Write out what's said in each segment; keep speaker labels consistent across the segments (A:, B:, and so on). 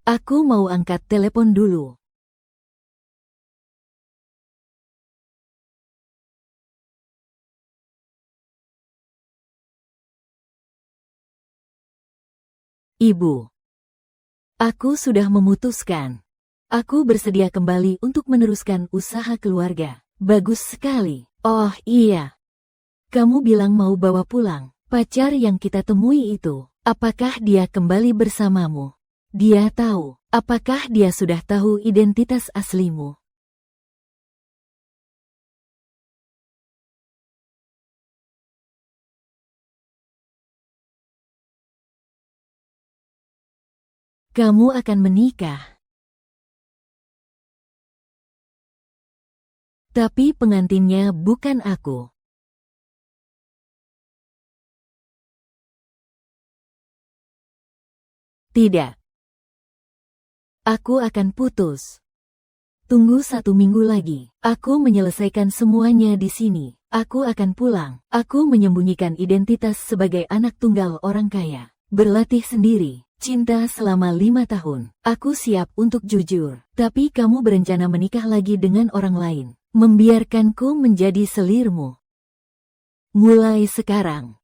A: Aku mau angkat telepon dulu. Ibu. Aku sudah memutuskan. Aku bersedia kembali untuk meneruskan usaha keluarga. Bagus sekali. Oh iya. Kamu bilang mau bawa pulang pacar yang kita temui itu. Apakah dia kembali bersamamu? Dia tahu. Apakah dia sudah tahu identitas aslimu? Kamu akan menikah. Tapi pengantinnya bukan aku. Tidak. Aku akan putus. Tunggu 1 minggu lagi. Aku menyelesaikan semuanya di sini. Aku akan pulang. Aku menyembunyikan identitas sebagai anak tunggal orang kaya. Berlatih sendiri. Cinta selama 5 tahun. Aku siap untuk jujur. Tapi kamu berencana menikah lagi dengan orang lain. Membiarkanku menjadi selirmu. Mulai sekarang.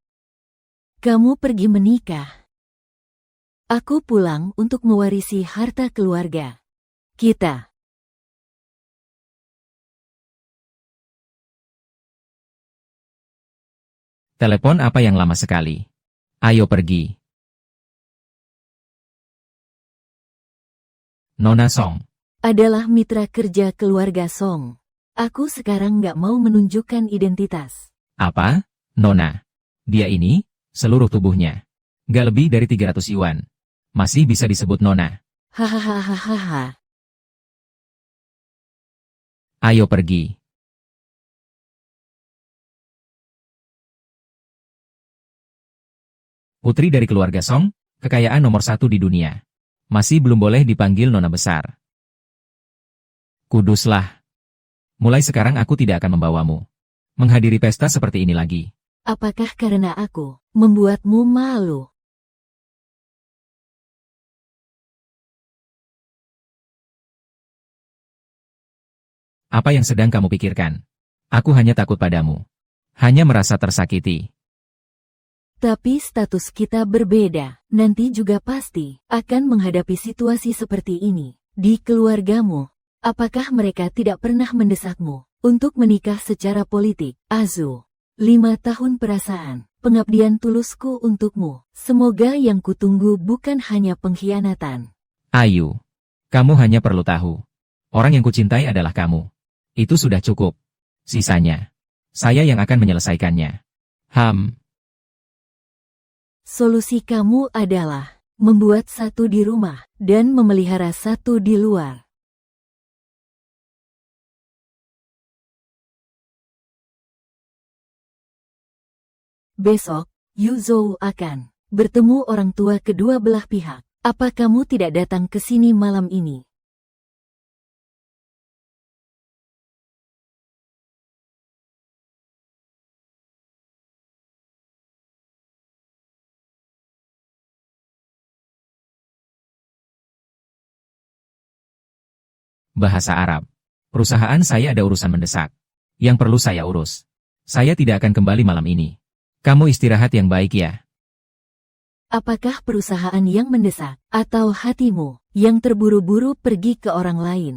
A: Kamu pergi menikah. Aku pulang untuk mewarisi harta keluarga kita.
B: Telepon apa yang lama sekali? Ayo pergi. Nona Song.
A: Adalah mitra kerja keluarga Song. Aku sekarang nggak mau menunjukkan identitas.
B: Apa? Nona. Dia ini, seluruh tubuhnya. Gak lebih dari 300 yuan. Masih bisa disebut Nona.
A: Hahaha.
B: Ayo pergi. Putri dari keluarga Song, kekayaan nomor 1 di dunia. Masih belum boleh dipanggil Nona besar. Kuduslah. Mulai sekarang aku tidak akan membawamu menghadiri pesta seperti ini lagi.
A: Apakah karena aku membuatmu malu?
B: Apa yang sedang kamu pikirkan? Aku hanya takut padamu. Hanya merasa tersakiti.
A: Tapi status kita berbeda. Nanti juga pasti akan menghadapi situasi seperti ini. Di keluargamu, apakah mereka tidak pernah mendesakmu untuk menikah secara politik? Azu, 5 tahun perasaan, pengabdian tulusku untukmu. Semoga yang kutunggu bukan hanya pengkhianatan.
B: Ayu, kamu hanya perlu tahu. Orang yang kucintai adalah kamu. Itu sudah cukup. Sisanya, saya yang akan menyelesaikannya.
A: Solusi kamu adalah membuat 1 di rumah dan memelihara 1 di luar. Besok, Yu Zhou akan bertemu orang tua kedua belah pihak. Apa kamu tidak datang ke sini malam ini?
B: Bahasa Arab. Perusahaan saya ada urusan mendesak. Yang perlu saya urus. Saya tidak akan kembali malam ini. Kamu istirahat yang baik ya.
A: Apakah perusahaan yang mendesak, atau hatimu yang terburu-buru pergi ke orang lain?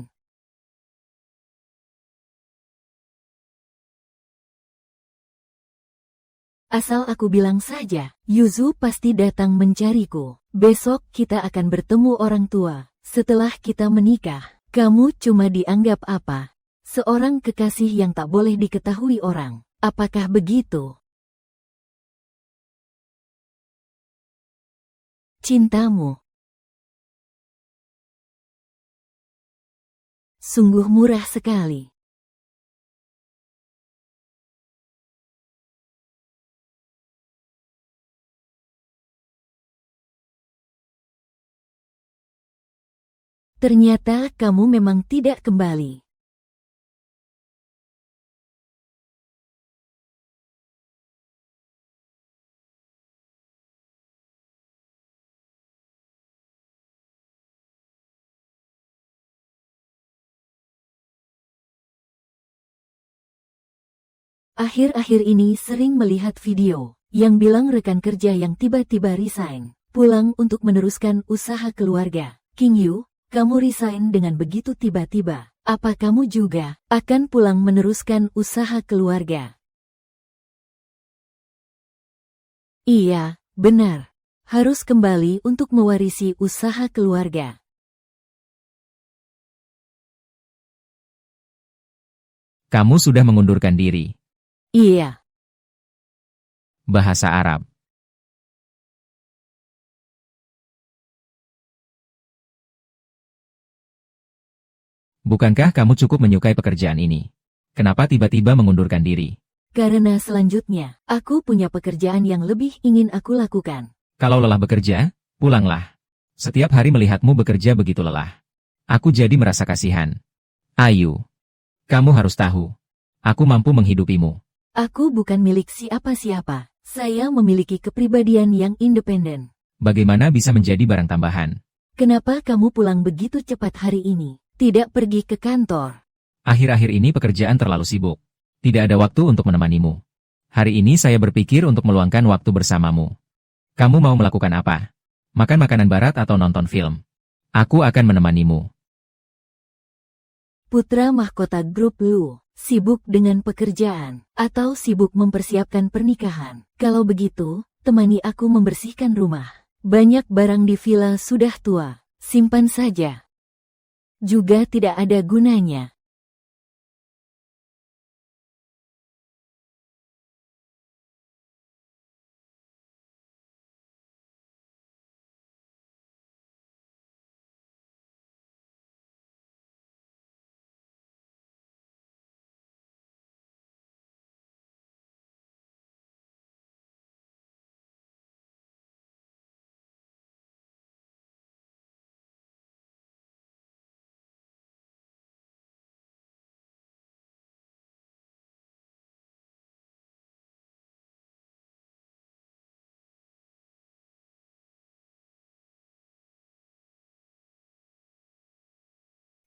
A: Asal aku bilang saja, Yuzu pasti datang mencariku. Besok kita akan bertemu orang tua. Setelah kita menikah, kamu cuma dianggap apa? Seorang kekasih yang tak boleh diketahui orang. Apakah begitu? Cintamu sungguh murah sekali. Ternyata kamu memang tidak kembali. Akhir-akhir ini sering melihat video yang bilang rekan kerja yang tiba-tiba resign, pulang untuk meneruskan usaha keluarga. King Yu, kamu resign dengan begitu tiba-tiba. Apa kamu juga akan pulang meneruskan usaha keluarga? Iya, benar. Harus kembali untuk mewarisi usaha keluarga.
B: Kamu sudah mengundurkan diri.
A: Iya.
B: Bahasa Arab. Bukankah kamu cukup menyukai pekerjaan ini? Kenapa tiba-tiba mengundurkan diri?
A: Karena selanjutnya, aku punya pekerjaan yang lebih ingin aku lakukan.
B: Kalau lelah bekerja, pulanglah. Setiap hari melihatmu bekerja begitu lelah. Aku jadi merasa kasihan. Ayu, kamu harus tahu. Aku mampu menghidupimu.
A: Aku bukan milik siapa-siapa. Saya memiliki kepribadian yang independen.
B: Bagaimana bisa menjadi barang tambahan?
A: Kenapa kamu pulang begitu cepat hari ini? Tidak pergi ke kantor.
B: Akhir-akhir ini pekerjaan terlalu sibuk. Tidak ada waktu untuk menemanimu. Hari ini saya berpikir untuk meluangkan waktu bersamamu. Kamu mau melakukan apa? Makan makanan barat atau nonton film? Aku akan menemanimu.
A: Putra mahkota grup Lu, sibuk dengan pekerjaan, atau sibuk mempersiapkan pernikahan. Kalau begitu, temani aku membersihkan rumah. Banyak barang di villa sudah tua, simpan saja. Juga tidak ada gunanya.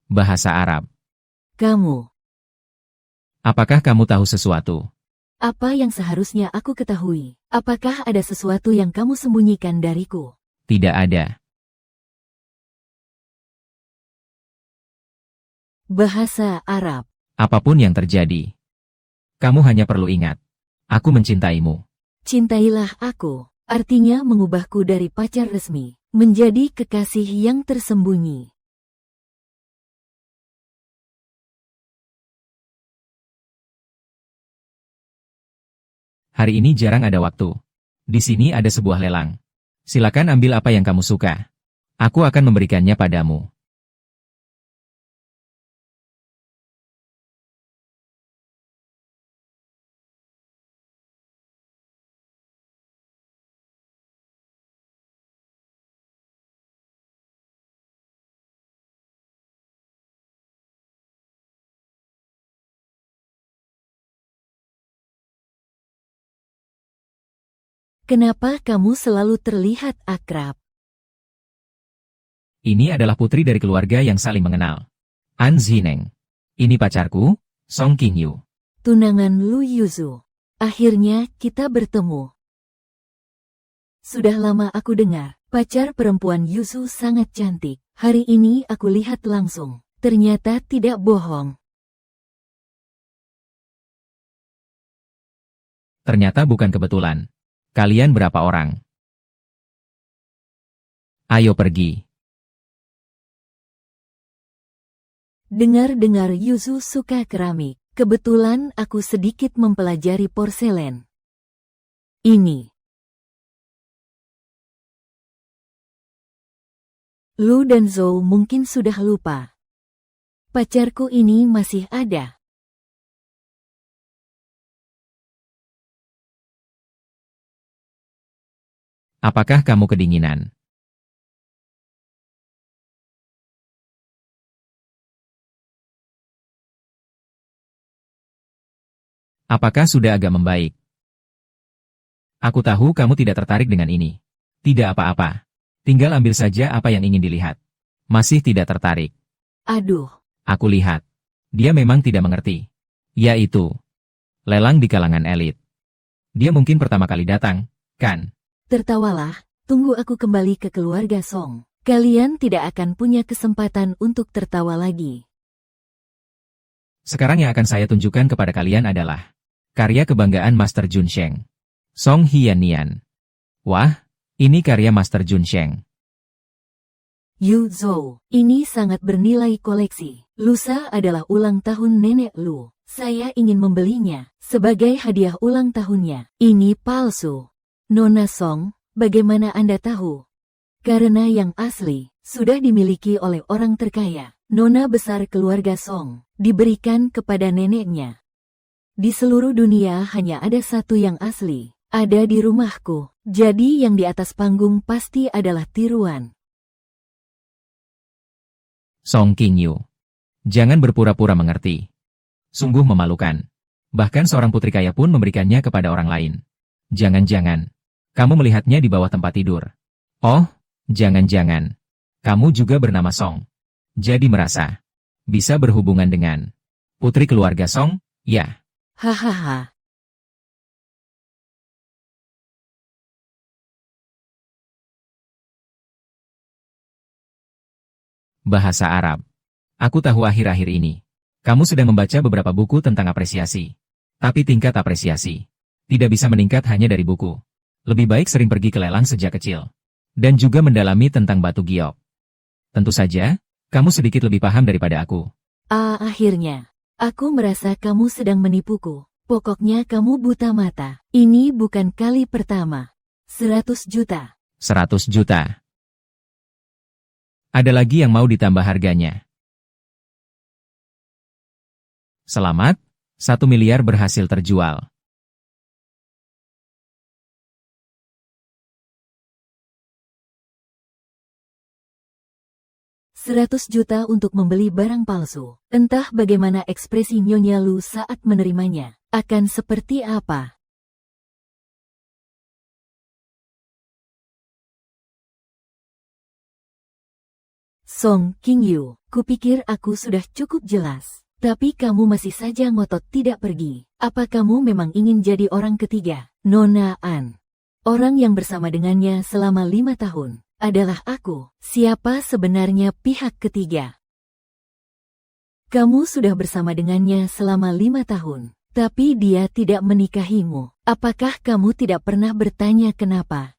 B: Bahasa Arab.
A: Kamu,
B: Apakah kamu tahu sesuatu?
A: apa yang seharusnya aku ketahui? Apakah ada sesuatu yang kamu sembunyikan dariku?
B: Tidak ada.
A: Bahasa Arab.
B: Apapun yang terjadi, kamu hanya perlu ingat. Aku mencintaimu.
A: Cintailah aku, artinya mengubahku dari pacar resmi, menjadi kekasih yang tersembunyi.
B: Hari ini jarang ada waktu. Di sini ada sebuah lelang. Silakan ambil apa yang kamu suka. Aku akan memberikannya padamu.
A: Kenapa kamu selalu terlihat akrab?
B: Ini adalah putri dari keluarga yang saling mengenal. An Zineng. Ini pacarku, Song Qingyu.
A: Tunangan Lu Yuzu. Akhirnya kita bertemu. Sudah lama aku dengar, pacar perempuan Yuzu sangat cantik. Hari ini aku lihat langsung. Ternyata tidak bohong.
B: Ternyata bukan kebetulan. Kalian berapa orang? Ayo pergi.
A: Dengar-dengar Yuzu suka keramik. Kebetulan aku sedikit mempelajari porselen. Ini. Lu dan Zhou mungkin sudah lupa. Pacarku ini masih ada.
B: Apakah kamu kedinginan? Apakah sudah agak membaik? Aku tahu kamu tidak tertarik dengan ini. Tidak apa-apa. Tinggal ambil saja apa yang ingin dilihat. Masih tidak tertarik.
A: Aduh.
B: Aku lihat. Dia memang tidak mengerti. Yaitu. Lelang di kalangan elit. Dia mungkin pertama kali datang, kan?
A: Tertawalah, tunggu aku kembali ke keluarga Song. Kalian tidak akan punya kesempatan untuk tertawa lagi.
B: Sekarang yang akan saya tunjukkan kepada kalian adalah karya kebanggaan Master Jun Sheng, Song Hianian. Wah, ini karya Master Jun Sheng.
A: Yu Zhou, ini sangat bernilai koleksi. Lusa adalah ulang tahun nenek Lu. Saya ingin membelinya sebagai hadiah ulang tahunnya. Ini palsu. Nona Song, bagaimana Anda tahu? Karena yang asli sudah dimiliki oleh orang terkaya, nona besar keluarga Song, diberikan kepada neneknya. Di seluruh dunia hanya ada satu yang asli, ada di rumahku. Jadi yang di atas panggung pasti adalah tiruan.
B: Song Qingyu. Jangan berpura-pura mengerti. Sungguh memalukan. Bahkan seorang putri kaya pun memberikannya kepada orang lain. Jangan-jangan kamu melihatnya di bawah tempat tidur. Oh, jangan-jangan kamu juga bernama Song. Jadi merasa bisa berhubungan dengan putri keluarga Song, ya?
A: Hahaha.
B: Bahasa Arab. Aku tahu akhir-akhir ini kamu sedang membaca beberapa buku tentang apresiasi. Tapi tingkat apresiasi tidak bisa meningkat hanya dari buku. Lebih baik sering pergi ke lelang sejak kecil. Dan juga mendalami tentang batu giok. Tentu saja, kamu sedikit lebih paham daripada aku.
A: Akhirnya, aku merasa kamu sedang menipuku. Pokoknya kamu buta mata. Ini bukan kali pertama. 100 juta.
B: 100 juta. Ada lagi yang mau ditambah harganya. Selamat, 1 miliar berhasil terjual.
A: $100 juta untuk membeli barang palsu. Entah bagaimana ekspresi Nyonya Lu saat menerimanya. Akan seperti apa? Song Qingyu, kupikir aku sudah cukup jelas. Tapi kamu masih saja ngotot tidak pergi. Apa kamu memang ingin jadi orang ketiga? Nona An. Orang yang bersama dengannya selama 5 tahun. Adalah aku. Siapa sebenarnya pihak ketiga? Kamu sudah bersama dengannya selama 5 tahun. Tapi dia tidak menikahimu. Apakah kamu tidak pernah bertanya kenapa?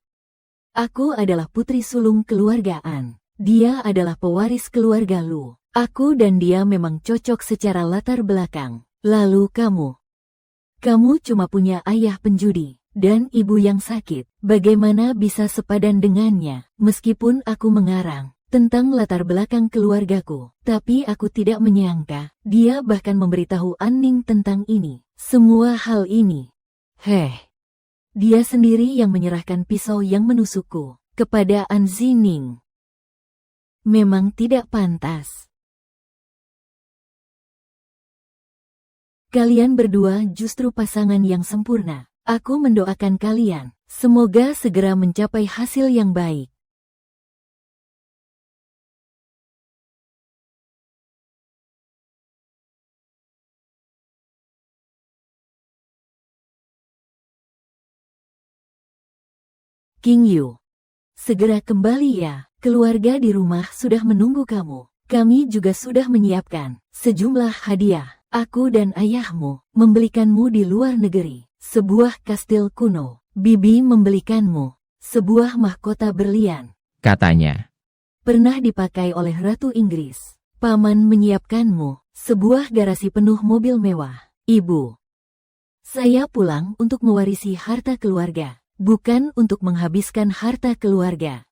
A: Aku adalah putri sulung keluarga An. Dia adalah pewaris keluarga Lu. Aku dan dia memang cocok secara latar belakang. Lalu kamu cuma punya ayah penjudi dan ibu yang sakit. Bagaimana bisa sepadan dengannya? Meskipun aku mengarang tentang latar belakang keluargaku, tapi aku tidak menyangka dia bahkan memberitahu Anning tentang ini. Semua hal ini. Dia sendiri yang menyerahkan pisau yang menusukku kepada An Zining. Memang tidak pantas. Kalian berdua justru pasangan yang sempurna. Aku mendoakan kalian. Semoga segera mencapai hasil yang baik. Qingyu, segera kembali ya. Keluarga di rumah sudah menunggu kamu. Kami juga sudah menyiapkan sejumlah hadiah. Aku dan ayahmu membelikanmu di luar negeri sebuah kastil kuno. Bibi membelikanmu sebuah mahkota berlian.
B: Katanya.
A: Pernah dipakai oleh Ratu Inggris. Paman menyiapkanmu sebuah garasi penuh mobil mewah. Ibu, saya pulang untuk mewarisi harta keluarga, bukan untuk menghabiskan harta keluarga.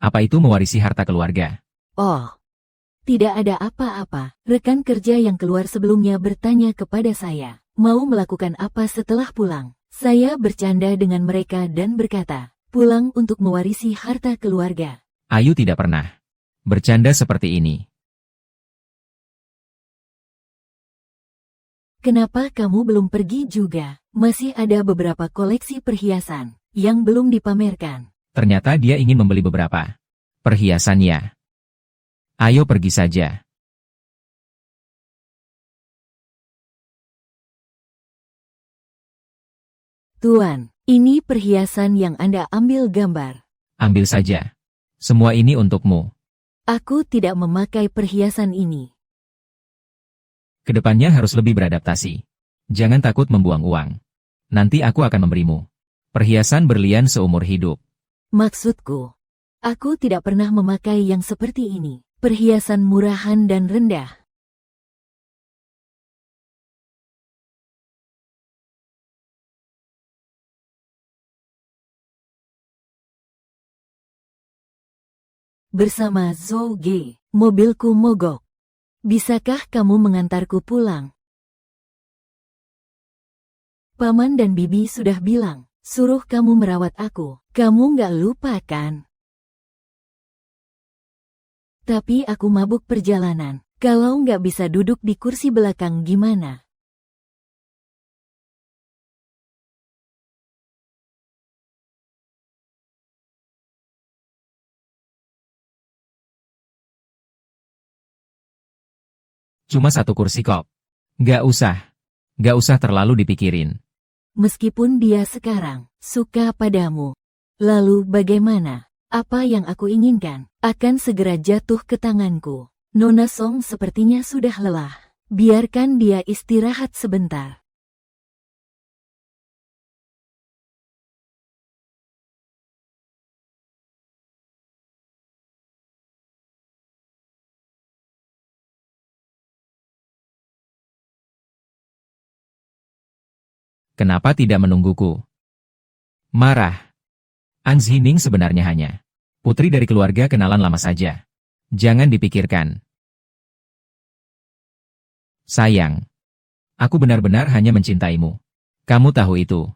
B: Apa itu mewarisi harta keluarga?
A: Oh, tidak ada apa-apa. Rekan kerja yang keluar sebelumnya bertanya kepada saya, mau melakukan apa setelah pulang. Saya bercanda dengan mereka dan berkata, pulang untuk mewarisi harta keluarga.
B: Ayu tidak pernah bercanda seperti ini.
A: Kenapa kamu belum pergi juga? Masih ada beberapa koleksi perhiasan yang belum dipamerkan.
B: Ternyata dia ingin membeli beberapa perhiasannya. Ayo pergi saja.
A: Tuan, ini perhiasan yang Anda ambil gambar.
B: Ambil saja. Semua ini untukmu.
A: Aku tidak memakai perhiasan ini.
B: Kedepannya harus lebih beradaptasi. Jangan takut membuang uang. Nanti aku akan memberimu perhiasan berlian seumur hidup.
A: Maksudku, aku tidak pernah memakai yang seperti ini. Perhiasan murahan dan rendah. Bersama Zhou Ge, mobilku mogok. Bisakah kamu mengantarku pulang? Paman dan bibi sudah bilang, suruh kamu merawat aku. Kamu nggak lupa kan? Tapi aku mabuk perjalanan. Kalau nggak bisa duduk di kursi belakang gimana?
B: Cuma satu kursi kok. Gak usah. Gak usah terlalu dipikirin.
A: Meskipun dia sekarang suka padamu. Lalu bagaimana? Apa yang aku inginkan akan segera jatuh ke tanganku. Nona Song sepertinya sudah lelah. Biarkan dia istirahat sebentar.
B: Kenapa tidak menungguku? Marah. An Zining sebenarnya hanya putri dari keluarga kenalan lama saja. Jangan dipikirkan. Sayang. Aku benar-benar hanya mencintaimu. Kamu tahu itu.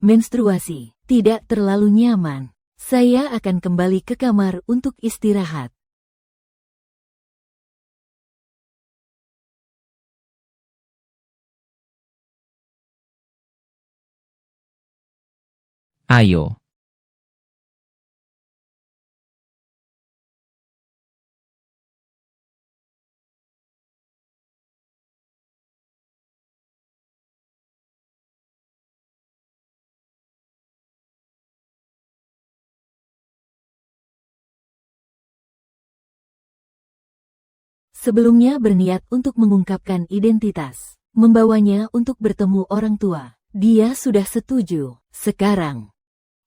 A: Menstruasi tidak terlalu nyaman. Saya akan kembali ke kamar untuk istirahat.
B: Ayo.
A: Sebelumnya berniat untuk mengungkapkan identitas. Membawanya untuk bertemu orang tua. Dia sudah setuju. Sekarang,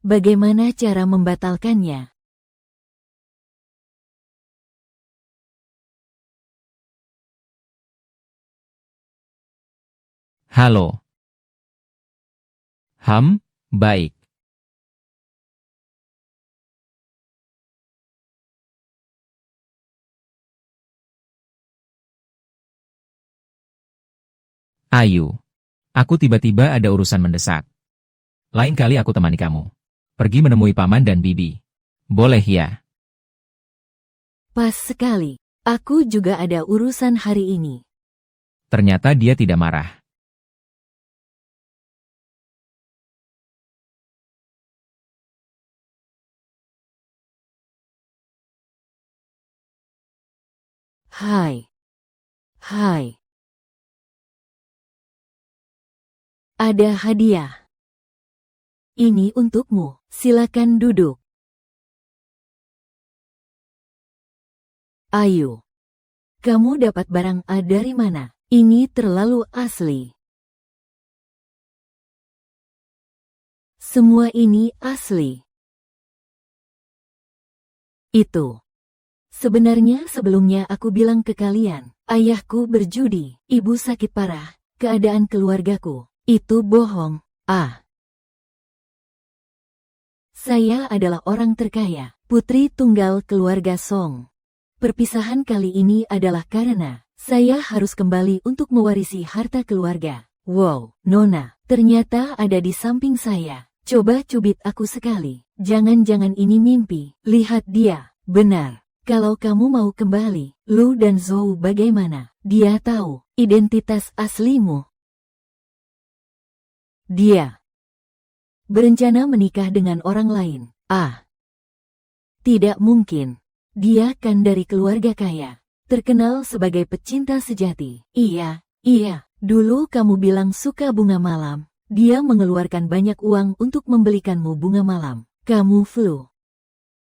A: bagaimana cara membatalkannya?
B: Halo. Baik. Ayu. Aku tiba-tiba ada urusan mendesak. Lain kali aku temani kamu. Pergi menemui paman dan bibi. Boleh ya?
A: Pas sekali. Aku juga ada urusan hari ini.
B: Ternyata dia tidak marah.
A: Hai. Ada hadiah. Ini untukmu. Silakan duduk. Ayu. Kamu dapat barang A dari mana? Ini terlalu asli. Semua ini asli. Itu. Sebenarnya sebelumnya aku bilang ke kalian, ayahku berjudi, ibu sakit parah, keadaan keluargaku. Itu bohong. Saya adalah orang terkaya, putri tunggal keluarga Song. Perpisahan kali ini adalah karena saya harus kembali untuk mewarisi harta keluarga. Wow, Nona, ternyata ada di samping saya. Coba cubit aku sekali. Jangan-jangan ini mimpi. Lihat dia. Benar. Kalau kamu mau kembali, Lu dan Zhou bagaimana? Dia tahu identitas aslimu. Dia berencana menikah dengan orang lain. Tidak mungkin. Dia kan dari keluarga kaya, terkenal sebagai pecinta sejati. Iya, Dulu kamu bilang suka bunga malam. Dia mengeluarkan banyak uang untuk membelikanmu bunga malam. Kamu flu.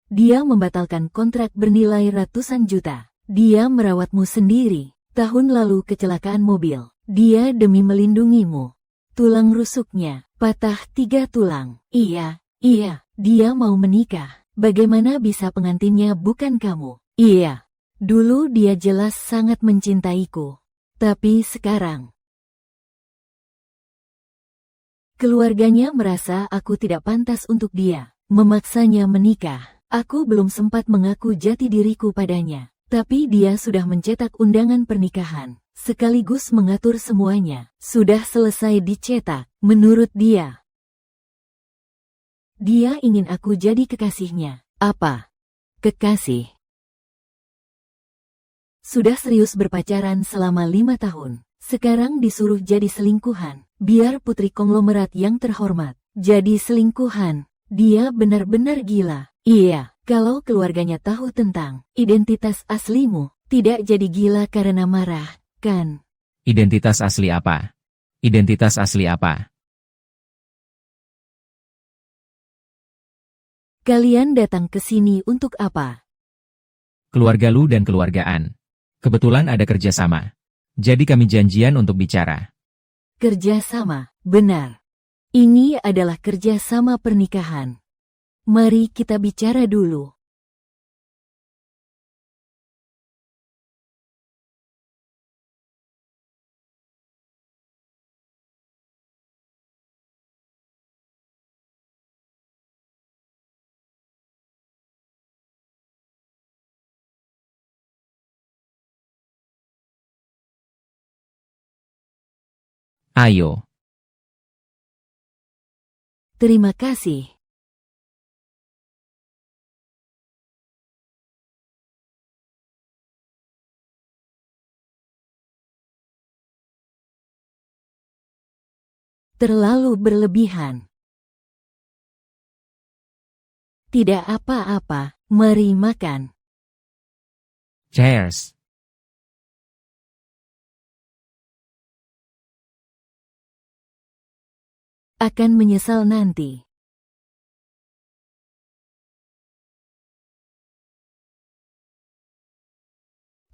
A: Dia membatalkan kontrak bernilai ratusan juta. Dia merawatmu sendiri. Tahun lalu kecelakaan mobil. Dia demi melindungimu. Tulang rusuknya patah 3 tulang. Iya, dia mau menikah. Bagaimana bisa pengantinnya bukan kamu? Iya. Dulu dia jelas sangat mencintaiku. Tapi sekarang keluarganya merasa aku tidak pantas untuk dia. Memaksanya menikah. Aku belum sempat mengaku jati diriku padanya. Tapi dia sudah mencetak undangan pernikahan. Sekaligus mengatur semuanya. Sudah selesai dicetak. Menurut dia. Dia ingin aku jadi kekasihnya. Apa? Kekasih? Sudah serius berpacaran selama 5 tahun. Sekarang disuruh jadi selingkuhan. Biar putri konglomerat yang terhormat. Jadi selingkuhan. Dia benar-benar gila. Iya, kalau keluarganya tahu tentang identitas aslimu, tidak jadi gila karena marah, kan?
B: Identitas asli apa? Identitas asli apa?
A: Kalian datang ke sini untuk apa?
B: Keluarga lu dan keluargaan. Kebetulan ada kerjasama. Jadi kami janjian untuk bicara.
A: Kerjasama, benar. Ini adalah kerjasama pernikahan. Mari kita bicara dulu.
B: Ayo.
A: Terima kasih. Terlalu berlebihan. Tidak apa-apa, mari makan.
B: Cheers.
A: Akan menyesal nanti.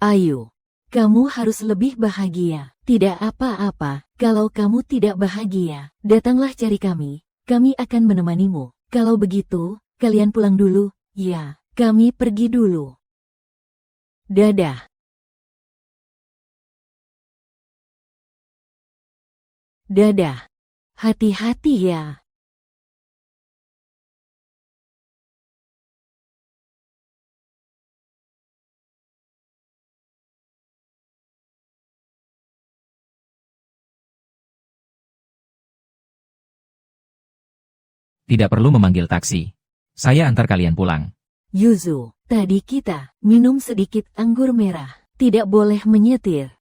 A: Ayo, kamu harus lebih bahagia. Tidak apa-apa, kalau kamu tidak bahagia, datanglah cari kami. Kami akan menemanimu. Kalau begitu, kalian pulang dulu. Ya, kami pergi dulu. Dadah. Dadah. Hati-hati ya.
B: Tidak perlu memanggil taksi. Saya antar kalian pulang.
A: Yuzu, tadi kita minum sedikit anggur merah. Tidak boleh menyetir.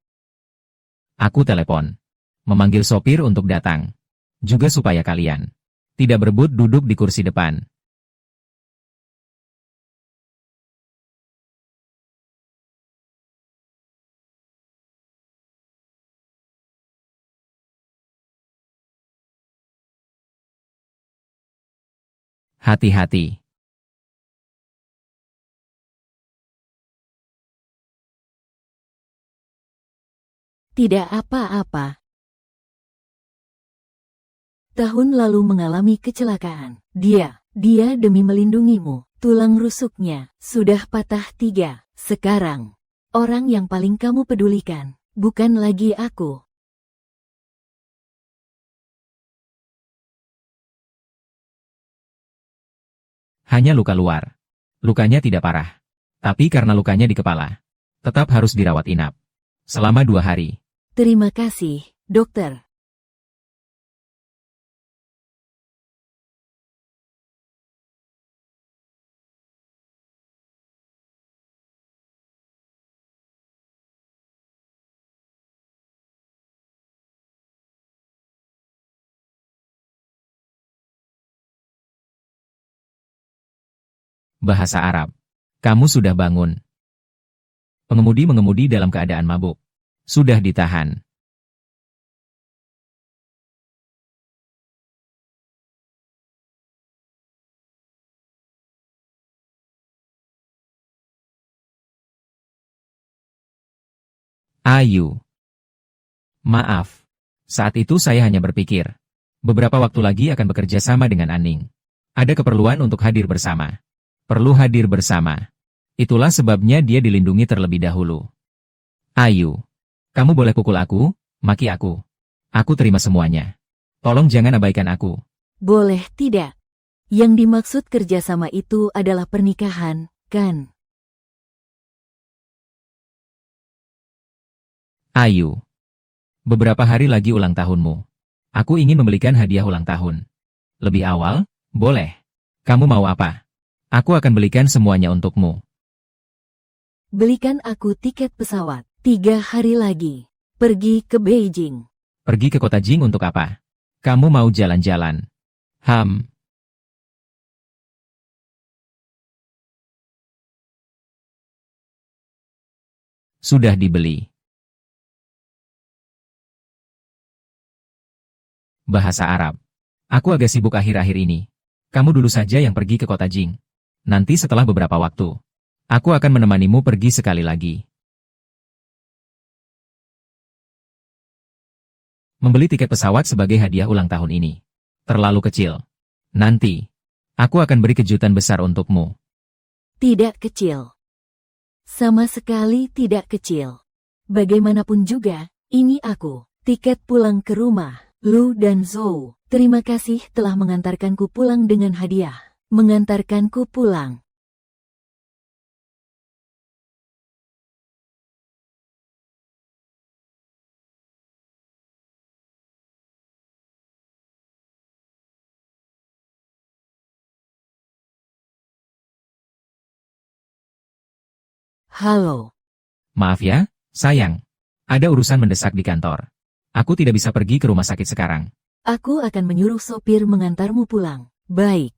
B: Aku telepon. Memanggil sopir untuk datang. Juga supaya kalian tidak berebut duduk di kursi depan. Hati-hati.
A: Tidak apa-apa. Tahun lalu mengalami kecelakaan. Dia demi melindungimu. Tulang rusuknya sudah patah 3. Sekarang, orang yang paling kamu pedulikan, bukan lagi aku.
B: Hanya luka luar. Lukanya tidak parah. Tapi karena lukanya di kepala, tetap harus dirawat inap. Selama 2 hari.
A: Terima kasih, dokter.
B: Bahasa Arab. Kamu sudah bangun. Pengemudi mengemudi dalam keadaan mabuk. Sudah ditahan. Ayu. Maaf. Saat itu saya hanya berpikir. Beberapa waktu lagi akan bekerja sama dengan Aning. Ada keperluan untuk hadir bersama. Perlu hadir bersama. Itulah sebabnya dia dilindungi terlebih dahulu. Ayu. Kamu boleh pukul aku, maki aku. Aku terima semuanya. Tolong jangan abaikan aku.
A: Boleh tidak? Yang dimaksud kerjasama itu adalah pernikahan, kan?
B: Ayu. Beberapa hari lagi ulang tahunmu. Aku ingin membelikan hadiah ulang tahun. Lebih awal? Boleh. Kamu mau apa? Aku akan belikan semuanya untukmu.
A: Belikan aku tiket pesawat. 3 hari lagi. Pergi ke Beijing.
B: Pergi ke kota Jing untuk apa? Kamu mau jalan-jalan? Sudah dibeli. Bahasa Arab. Aku agak sibuk akhir-akhir ini. Kamu dulu saja yang pergi ke kota Jing. Nanti setelah beberapa waktu, aku akan menemanimu pergi sekali lagi. Membeli tiket pesawat sebagai hadiah ulang tahun ini. Terlalu kecil. Nanti, aku akan beri kejutan besar untukmu.
A: Tidak kecil. Sama sekali tidak kecil. Bagaimanapun juga, ini aku. Tiket pulang ke rumah. Lu dan Zhou, terima kasih telah mengantarkanku pulang dengan hadiah. Mengantarkanku pulang. Halo.
B: Maaf ya, sayang. Ada urusan mendesak di kantor. Aku tidak bisa pergi ke rumah sakit sekarang.
A: Aku akan menyuruh sopir mengantarmu pulang. Baik.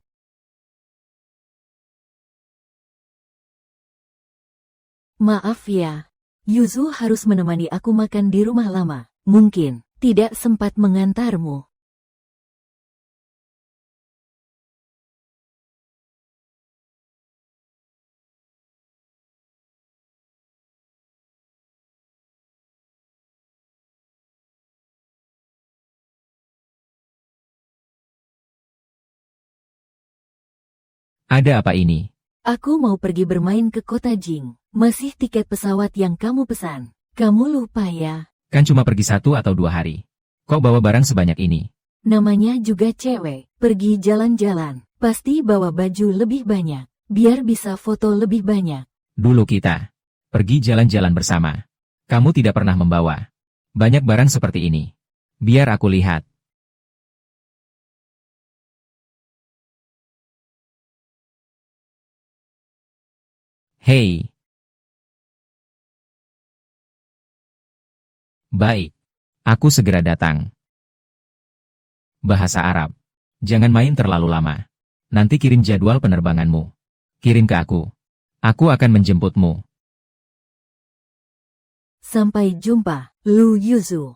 A: Maaf ya. Yuzu harus menemani aku makan di rumah lama. Mungkin tidak sempat mengantarmu.
B: Ada apa ini?
A: Aku mau pergi bermain ke kota Jing. Masih tiket pesawat yang kamu pesan. Kamu lupa ya?
B: Kan cuma pergi 1 atau 2 hari. Kok bawa barang sebanyak ini?
A: Namanya juga cewek. Pergi jalan-jalan. Pasti bawa baju lebih banyak. Biar bisa foto lebih banyak.
B: Dulu kita pergi jalan-jalan bersama. Kamu tidak pernah membawa banyak barang seperti ini. Biar aku lihat. Hei. Baik. Aku segera datang. Bahasa Arab. Jangan main terlalu lama. Nanti kirim jadwal penerbanganmu. Kirim ke aku. Aku akan menjemputmu.
A: Sampai jumpa, Lu Yuzu.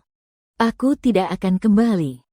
A: Aku tidak akan kembali.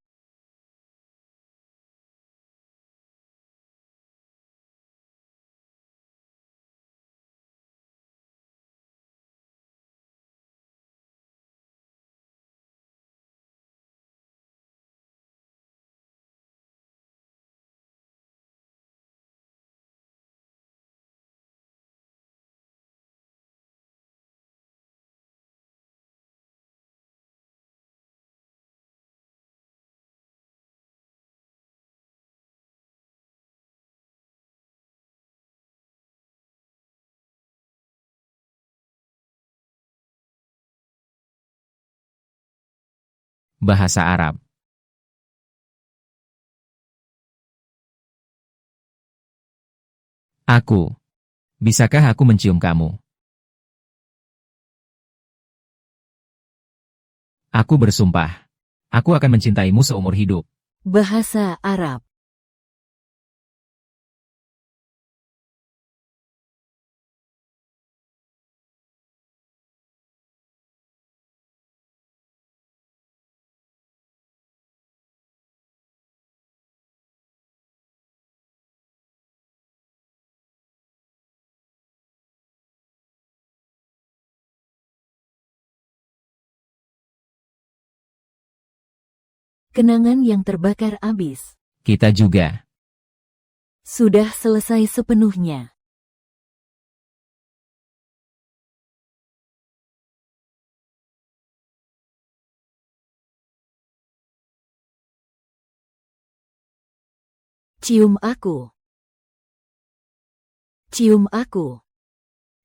B: Bahasa Arab. Aku. Bisakah aku mencium kamu? Aku bersumpah. Aku akan mencintaimu seumur hidup.
A: Bahasa Arab. Kenangan yang terbakar abis.
B: Kita juga.
A: Sudah selesai sepenuhnya. Cium aku. Cium aku.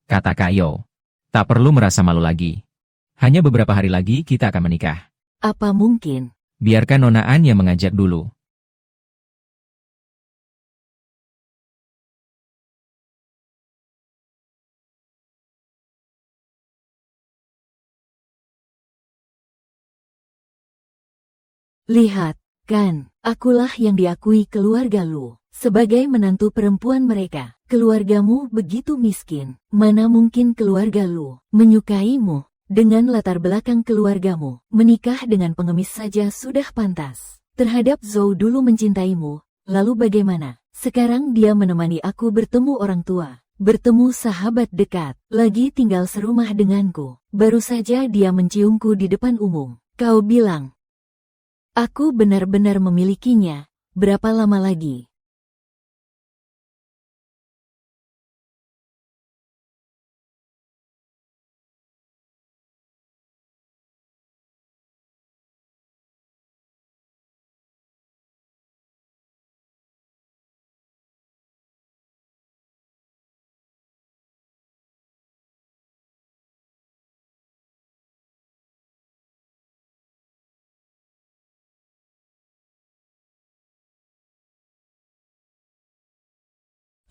B: Kata Kayo. Tak perlu merasa malu lagi. Hanya beberapa hari lagi kita akan menikah.
A: Apa mungkin?
B: Biarkan Nona An yang mengajak dulu.
A: Lihat, kan, akulah yang diakui keluarga Lu. Sebagai menantu perempuan mereka, keluargamu begitu miskin. Mana mungkin keluarga Lu menyukaimu? Dengan latar belakang keluargamu, menikah dengan pengemis saja sudah pantas. Terhadap Zhou dulu mencintaimu, lalu bagaimana? Sekarang dia menemani aku bertemu orang tua, bertemu sahabat dekat, lagi tinggal serumah denganku. Baru saja dia menciumku di depan umum. Kau bilang, aku benar-benar memilikinya. Berapa lama lagi?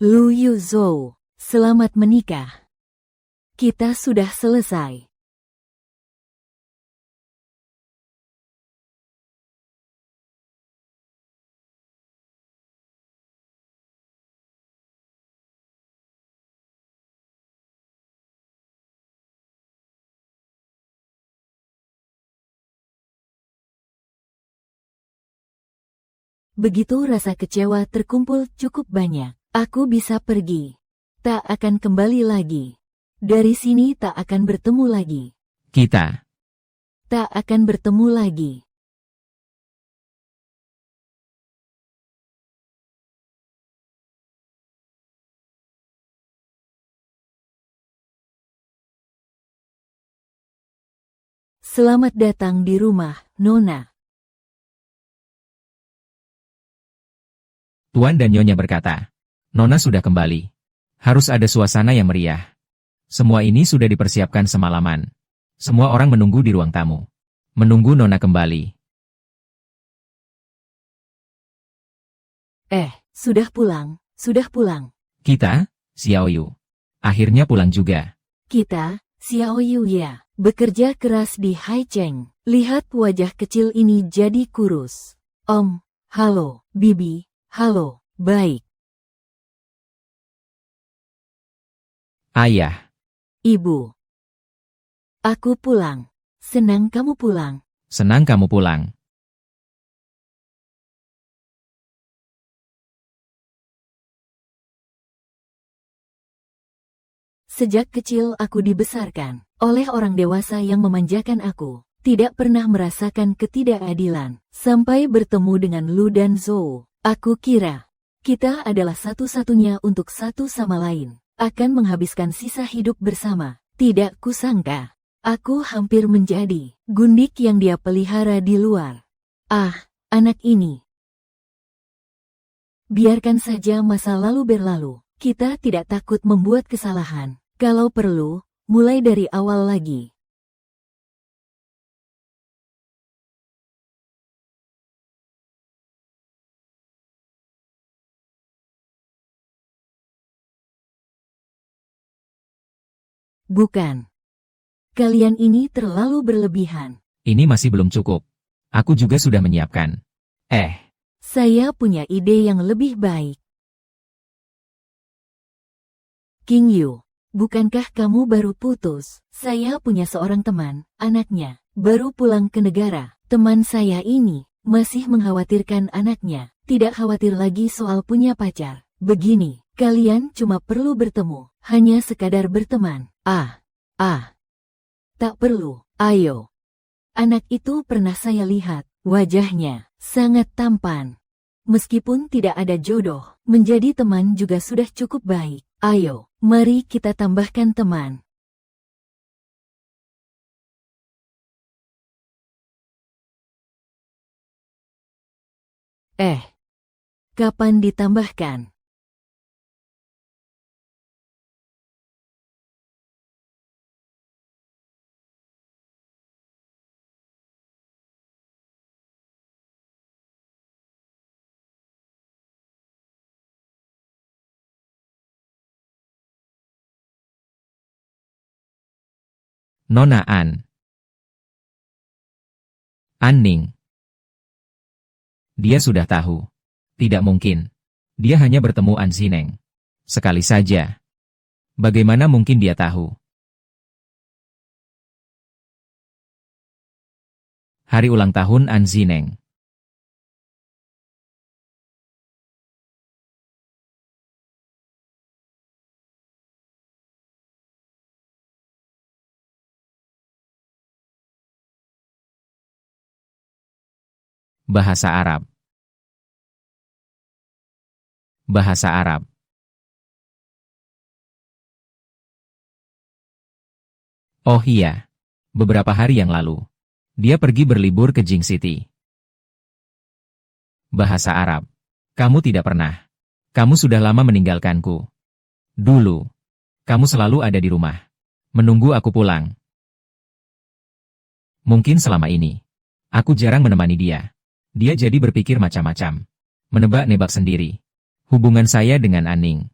A: Lu Yu Zhou, selamat menikah. Kita sudah selesai. Begitu rasa kecewa terkumpul cukup banyak. Aku bisa pergi. Tak akan kembali lagi. Dari sini tak akan bertemu lagi.
B: Kita.
A: Tak akan bertemu lagi. Selamat datang di rumah, Nona.
B: Tuan dan Nyonya berkata, Nona sudah kembali. Harus ada suasana yang meriah. Semua ini sudah dipersiapkan semalaman. Semua orang menunggu di ruang tamu. Menunggu Nona kembali.
A: Sudah pulang, sudah pulang.
B: Kita, Xiaoyu. Akhirnya pulang juga.
A: Kita, Xiao Yu ya, bekerja keras di Haicheng. Lihat wajah kecil ini jadi kurus. Om, halo, Bibi, halo, baik.
B: Ayah.
A: Ibu. Aku pulang. Senang kamu pulang.
B: Senang kamu pulang.
A: Sejak kecil aku dibesarkan oleh orang dewasa yang memanjakan aku. Tidak pernah merasakan ketidakadilan. Sampai bertemu dengan Lu dan Zhou, aku kira kita adalah satu-satunya untuk satu sama lain. Akan menghabiskan sisa hidup bersama. Tidak kusangka, aku hampir menjadi gundik yang dia pelihara di luar. Ah, anak ini. Biarkan saja masa lalu berlalu. Kita tidak takut membuat kesalahan. Kalau perlu, mulai dari awal lagi. Bukan. Kalian ini terlalu berlebihan.
B: Ini masih belum cukup. Aku juga sudah menyiapkan.
A: Saya punya ide yang lebih baik. King Yu, bukankah kamu baru putus? Saya punya seorang teman, anaknya, baru pulang ke negara. Teman saya ini masih mengkhawatirkan anaknya. Tidak khawatir lagi soal punya pacar. Begini, kalian cuma perlu bertemu, hanya sekadar berteman. Tak perlu, ayo. Anak itu pernah saya lihat, Wajahnya sangat tampan. Meskipun tidak ada jodoh, menjadi teman juga sudah cukup baik. Ayo, mari kita tambahkan teman. Kapan ditambahkan?
B: Nona An. Anning. Dia sudah tahu. Tidak mungkin. Dia hanya bertemu An Zineng. Sekali saja. Bagaimana mungkin dia tahu? Hari ulang tahun An Zineng. Bahasa Arab. Bahasa Arab. Oh iya. Beberapa hari yang lalu. Dia pergi berlibur ke Jing City. Bahasa Arab. Kamu tidak pernah. Kamu sudah lama meninggalkanku. Dulu. Kamu selalu ada di rumah. Menunggu aku pulang. Mungkin selama ini. Aku jarang menemani dia. Dia jadi berpikir macam-macam. Menebak-nebak sendiri. Hubungan saya dengan Anning.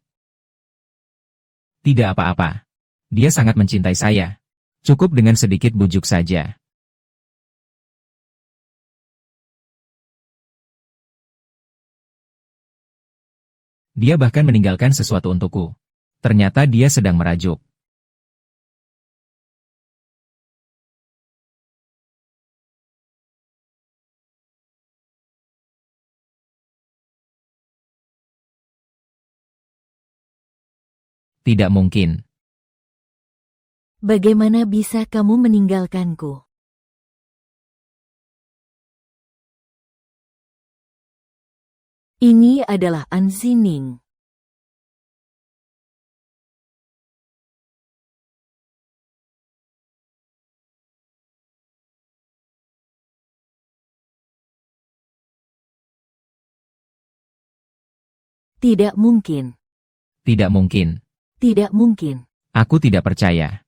B: Tidak apa-apa. Dia sangat mencintai saya. Cukup dengan sedikit bujuk saja. Dia bahkan meninggalkan sesuatu untukku. Ternyata dia sedang merajuk. Tidak mungkin.
A: Bagaimana bisa kamu meninggalkanku? Ini adalah An Zineng. Tidak mungkin.
B: Tidak mungkin.
A: Tidak mungkin.
B: Aku tidak percaya.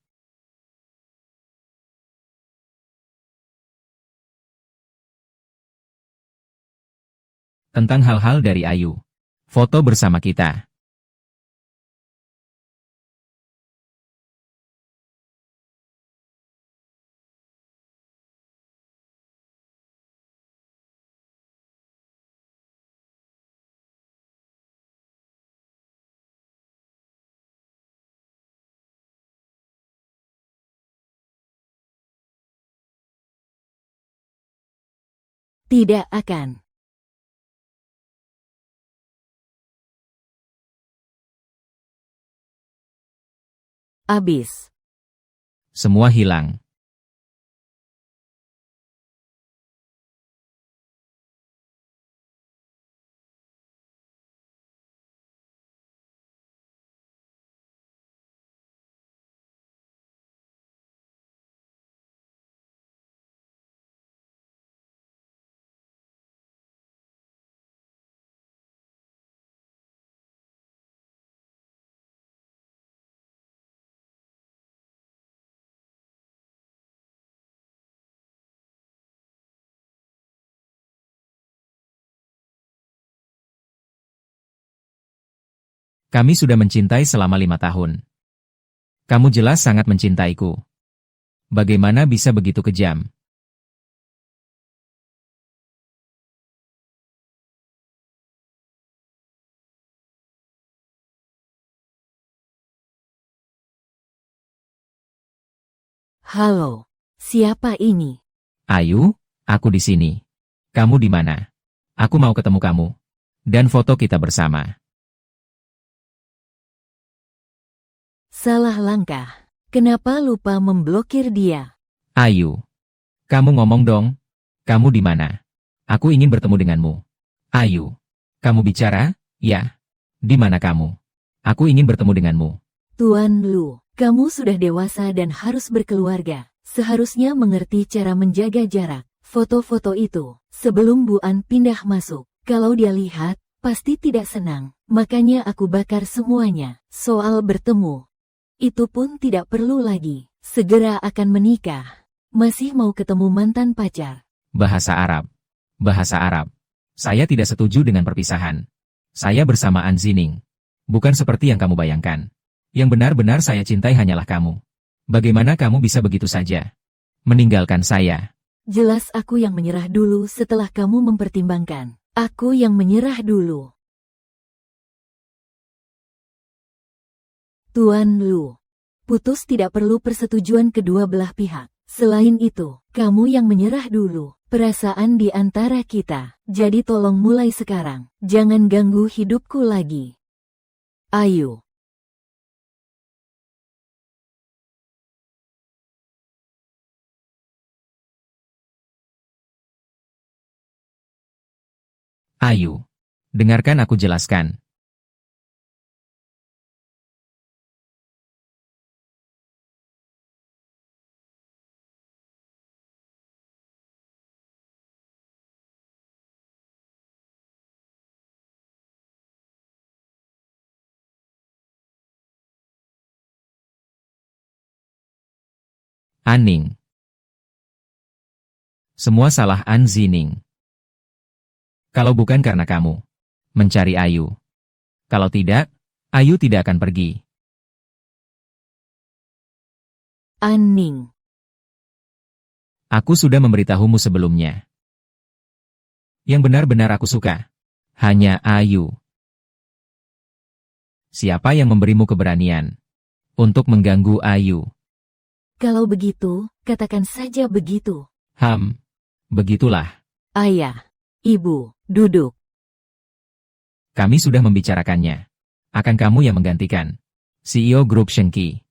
B: Tentang hal-hal dari Ayu. Foto bersama kita.
A: Tidak akan. Abis.
B: Semua hilang. Kami sudah mencintai selama 5 tahun. Kamu jelas sangat mencintaiku. Bagaimana bisa begitu kejam?
A: Halo. Siapa ini?
B: Ayu, aku di sini. Kamu di mana? Aku mau ketemu kamu. Dan foto kita bersama.
A: Salah langkah. Kenapa lupa memblokir dia?
B: Ayu. Kamu ngomong dong. Kamu di mana? Aku ingin bertemu denganmu. Ayu. Kamu bicara? Ya. Di mana kamu? Aku ingin bertemu denganmu.
A: Tuan Lu, kamu sudah dewasa dan harus berkeluarga. Seharusnya mengerti cara menjaga jarak. Foto-foto itu, sebelum Bu An pindah masuk. Kalau dia lihat, pasti tidak senang. Makanya aku bakar semuanya. Soal bertemu, itu pun tidak perlu lagi. Segera akan menikah. Masih mau ketemu mantan pacar.
B: Bahasa Arab. Bahasa Arab. Saya tidak setuju dengan perpisahan. Saya bersama An Zining. Bukan seperti yang kamu bayangkan. Yang benar-benar saya cintai hanyalah kamu. Bagaimana kamu bisa begitu saja meninggalkan saya?
A: Jelas aku yang menyerah dulu setelah kamu mempertimbangkan. Aku yang menyerah dulu. Tuan Lu, putus tidak perlu persetujuan kedua belah pihak. Selain itu, kamu yang menyerah dulu. Perasaan di antara kita. Jadi tolong mulai sekarang. Jangan ganggu hidupku lagi. Ayu.
B: Ayu. Dengarkan aku jelaskan. Aning. Semua salah An Zining. Kalau bukan karena kamu mencari Ayu. Kalau tidak, Ayu tidak akan pergi.
A: Aning.
B: Aku sudah memberitahumu sebelumnya. Yang benar-benar aku suka hanya Ayu. Siapa yang memberimu keberanian untuk mengganggu Ayu?
A: Kalau begitu, katakan saja begitu.
B: Begitulah.
A: Ayah, Ibu, duduk.
B: Kami sudah membicarakannya. Akan kamu yang menggantikan CEO Grup Shengki.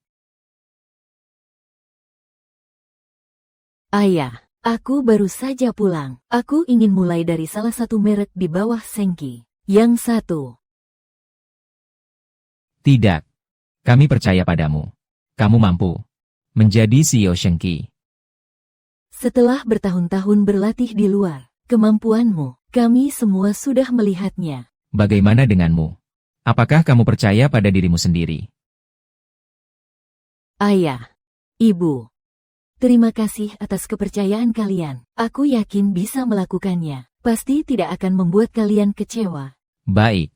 A: Ayah, aku baru saja pulang. Aku ingin mulai dari salah satu merek di bawah Shengki. Yang satu.
B: Tidak. Kami percaya padamu. Kamu mampu menjadi CEO Shengki.
A: Setelah bertahun-tahun berlatih di luar, kemampuanmu, kami semua sudah melihatnya.
B: Bagaimana denganmu? Apakah kamu percaya pada dirimu sendiri?
A: Ayah, Ibu, terima kasih atas kepercayaan kalian. Aku yakin bisa melakukannya. Pasti tidak akan membuat kalian kecewa.
B: Baik.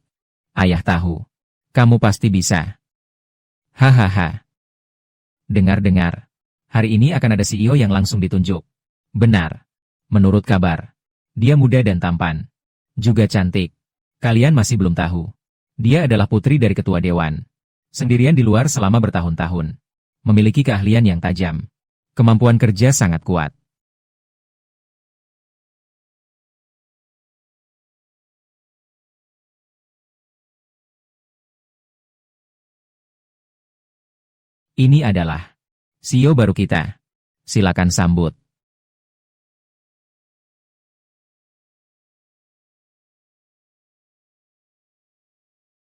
B: Ayah tahu. Kamu pasti bisa. Hahaha. Dengar-dengar. Hari ini akan ada CEO yang langsung ditunjuk. Benar. Menurut kabar, dia muda dan tampan. Juga cantik. Kalian masih belum tahu. Dia adalah putri dari ketua dewan. Sendirian di luar selama bertahun-tahun. Memiliki keahlian yang tajam. Kemampuan kerja sangat kuat. Ini adalah CEO baru kita. Silakan sambut.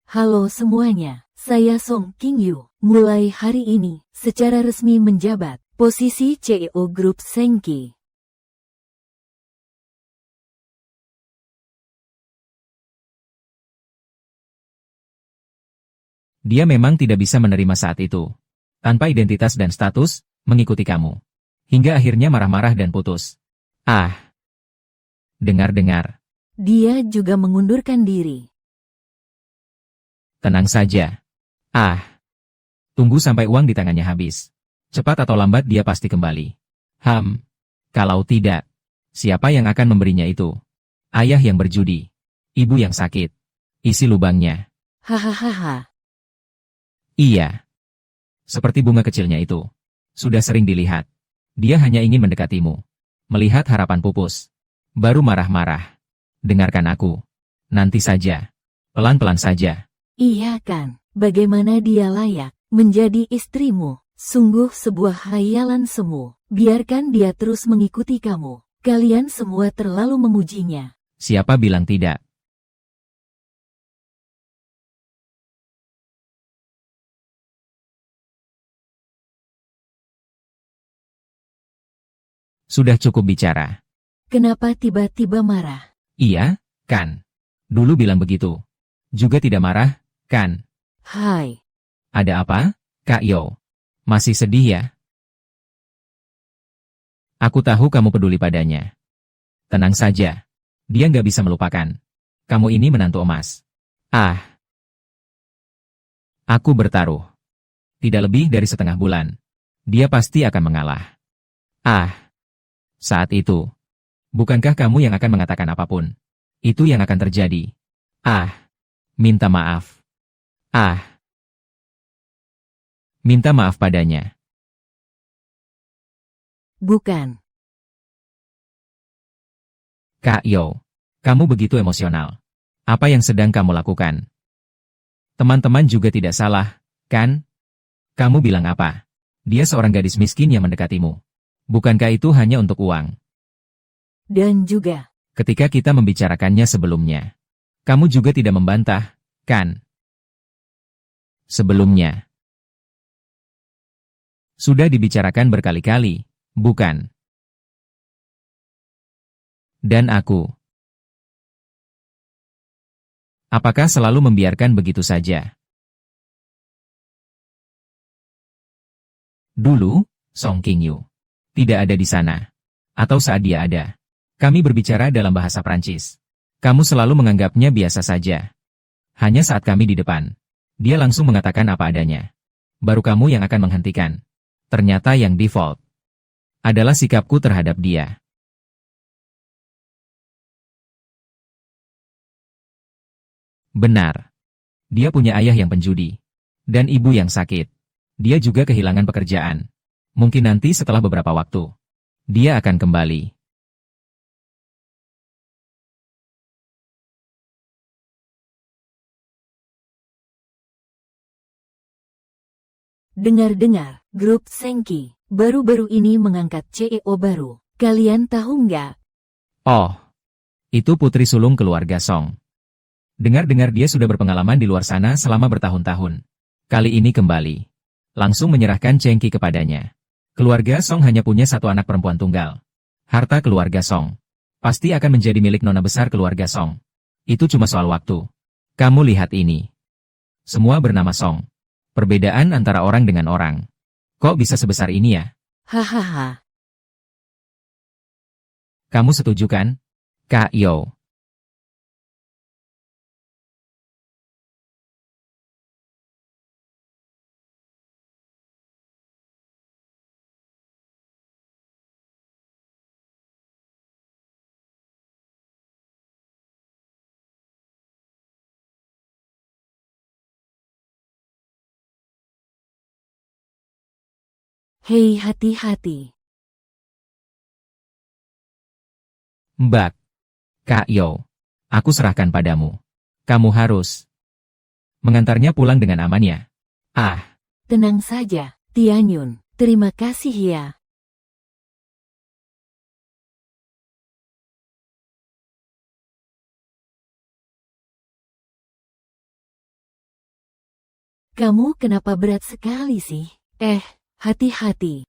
A: Halo semuanya, saya Song King Yu. Mulai hari ini, secara resmi menjabat posisi CEO Grup Shengki.
B: Dia memang tidak bisa menerima saat itu. Tanpa identitas dan status, mengikuti kamu. Hingga akhirnya marah-marah dan putus. Dengar-dengar.
A: Dia juga mengundurkan diri.
B: Tenang saja. Tunggu sampai uang di tangannya habis. Cepat atau lambat dia pasti kembali. Kalau tidak, siapa yang akan memberinya itu? Ayah yang berjudi. Ibu yang sakit. Isi lubangnya.
A: Hahaha.
B: Iya. Seperti bunga kecilnya itu. Sudah sering dilihat. Dia hanya ingin mendekatimu. Melihat harapan pupus. Baru marah-marah. Dengarkan aku. Nanti saja. Pelan-pelan saja.
A: Iya kan, bagaimana dia layak menjadi istrimu? Sungguh sebuah khayalan semu. Biarkan dia terus mengikuti kamu. Kalian semua terlalu memujinya.
B: Siapa bilang tidak? Sudah cukup bicara.
A: Kenapa tiba-tiba marah?
B: Iya, kan? Dulu bilang begitu. Juga tidak marah, kan?
A: Hai,
B: Ada apa, Kak Yo? Masih sedih ya? Aku tahu kamu peduli padanya. Tenang saja. Dia nggak bisa melupakan. Kamu ini menantu emas. Ah, aku bertaruh. Tidak lebih dari setengah bulan. Dia pasti akan mengalah. Ah, saat itu. Bukankah kamu yang akan mengatakan apapun? Itu yang akan terjadi. Ah, minta maaf. Ah, minta maaf padanya.
A: bukan.
B: Kak Yo, kamu begitu emosional. Apa yang sedang kamu lakukan? Teman-teman juga tidak salah, kan? Kamu bilang apa? Dia seorang gadis miskin yang mendekatimu. Bukankah itu hanya untuk uang?
A: Dan juga,
B: Ketika kita membicarakannya sebelumnya, kamu juga tidak membantah, kan? Sebelumnya. Sudah dibicarakan berkali-kali, bukan? Dan aku. Apakah selalu membiarkan begitu saja? Dulu, Song Qingyu tidak ada di sana. Atau saat dia ada. Kami berbicara dalam bahasa Prancis. Kamu selalu menganggapnya biasa saja. Hanya saat kami di depan. Dia langsung mengatakan apa adanya. Baru kamu yang akan menghentikan. Ternyata yang default adalah sikapku terhadap dia. Benar. Dia punya ayah yang penjudi. Dan ibu yang sakit. Dia juga kehilangan pekerjaan. Mungkin nanti setelah beberapa waktu. Dia akan kembali.
A: dengar-dengar, grup Sengki baru-baru ini mengangkat CEO baru. Kalian tahu nggak?
B: Oh, itu putri sulung keluarga Song. Dengar-dengar dia sudah berpengalaman di luar sana selama bertahun-tahun. Kali ini kembali. Langsung menyerahkan Chengki kepadanya. Keluarga Song hanya punya satu anak perempuan tunggal. Harta keluarga Song pasti akan menjadi milik nona besar keluarga Song. Itu cuma soal waktu. Kamu lihat ini. Semua bernama Song. Perbedaan antara orang dengan orang. Kok bisa sebesar ini ya?
A: Hahaha.
B: Kamu setuju kan? Kak Yo.
A: Hei, hati-hati.
B: Mbak. Kak Yo. Aku serahkan padamu. Kamu harus mengantarnya pulang dengan aman ya. Ah,
A: Tenang saja, Tianyun. Terima kasih ya. Kamu kenapa berat sekali sih? Hati-hati.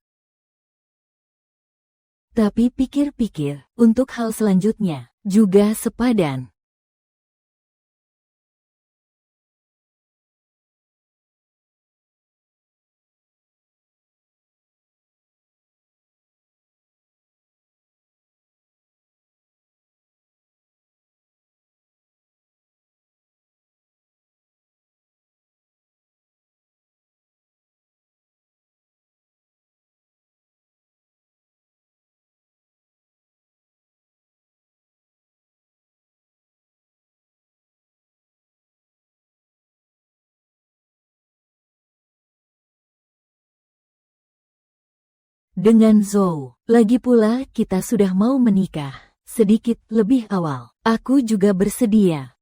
A: Tapi pikir-pikir, untuk hal selanjutnya, juga sepadan. Dengan Zhou, lagi pula kita sudah mau menikah. Sedikit lebih awal, aku juga bersedia.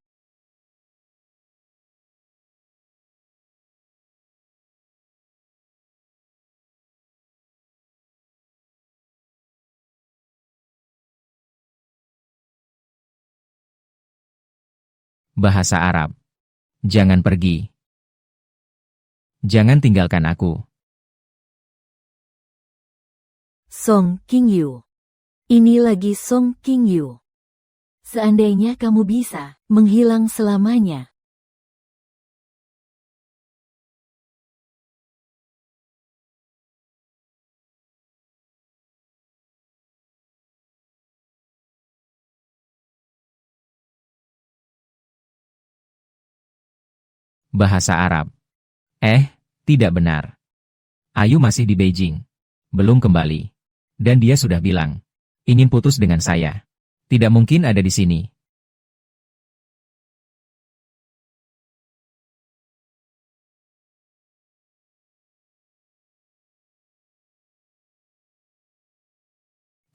B: Bahasa Arab. Jangan pergi. Jangan tinggalkan aku.
A: Song Qingyu. Ini lagi Song Qingyu. Seandainya kamu bisa menghilang selamanya.
B: Bahasa Arab. Tidak benar. Ayu masih di Beijing. Belum kembali. Dan dia sudah bilang, ingin putus dengan saya. Tidak mungkin ada di sini.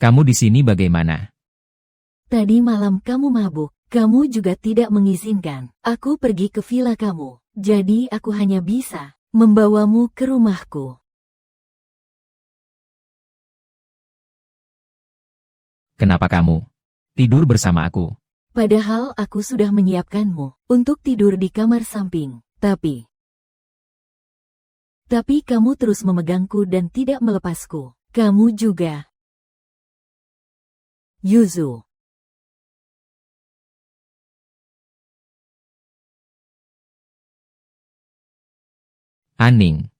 B: Kamu di sini bagaimana?
A: Tadi malam kamu mabuk. Kamu juga tidak mengizinkan aku pergi ke villa kamu. Jadi aku hanya bisa membawamu ke rumahku.
B: Kenapa kamu tidur bersama aku?
A: Padahal aku sudah menyiapkanmu untuk tidur di kamar samping. Tapi kamu terus memegangku dan tidak melepasku. Kamu juga. Yuzu.
B: Aning.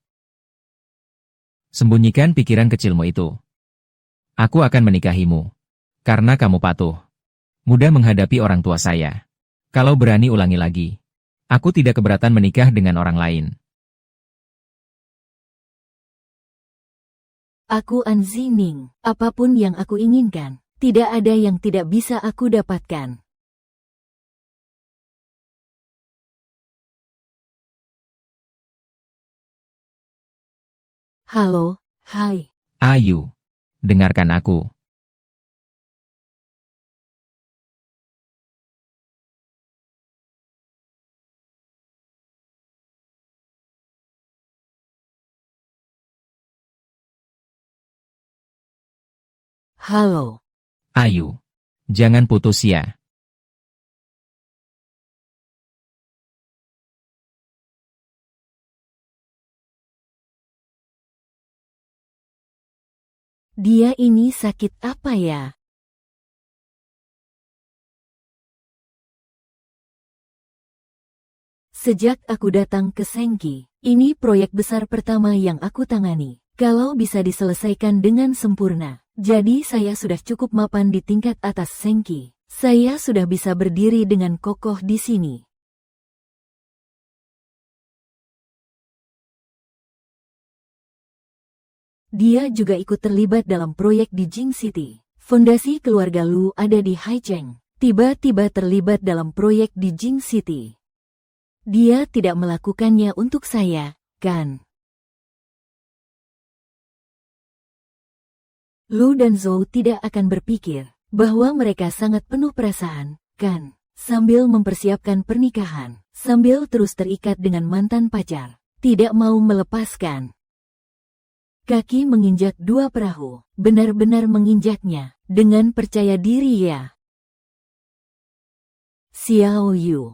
B: Sembunyikan pikiran kecilmu itu. Aku akan menikahimu. Karena kamu patuh. Mudah menghadapi orang tua saya. Kalau berani ulangi lagi. Aku tidak keberatan menikah dengan orang lain.
A: Aku Anzining. Apapun yang aku inginkan, tidak ada yang tidak bisa aku dapatkan. Halo, hai.
B: Ayu. Dengarkan aku.
A: Halo.
B: Ayu. Jangan putus ya.
A: Dia ini sakit apa ya? Sejak aku datang ke Sengki, ini proyek besar pertama yang aku tangani. Kalau bisa diselesaikan dengan sempurna, jadi saya sudah cukup mapan di tingkat atas Sengki. Saya sudah bisa berdiri dengan kokoh di sini. Dia juga ikut terlibat dalam proyek di Jing City. Fondasi keluarga Lu ada di Haicheng. Tiba-tiba terlibat dalam proyek di Jing City. Dia tidak melakukannya untuk saya, kan? Lu dan Zhou tidak akan berpikir bahwa mereka sangat penuh perasaan, kan? Sambil mempersiapkan pernikahan, sambil terus terikat dengan mantan pacar, tidak mau melepaskan. Kaki menginjak dua perahu, benar-benar menginjaknya, dengan percaya diri ya. Xiao Yu.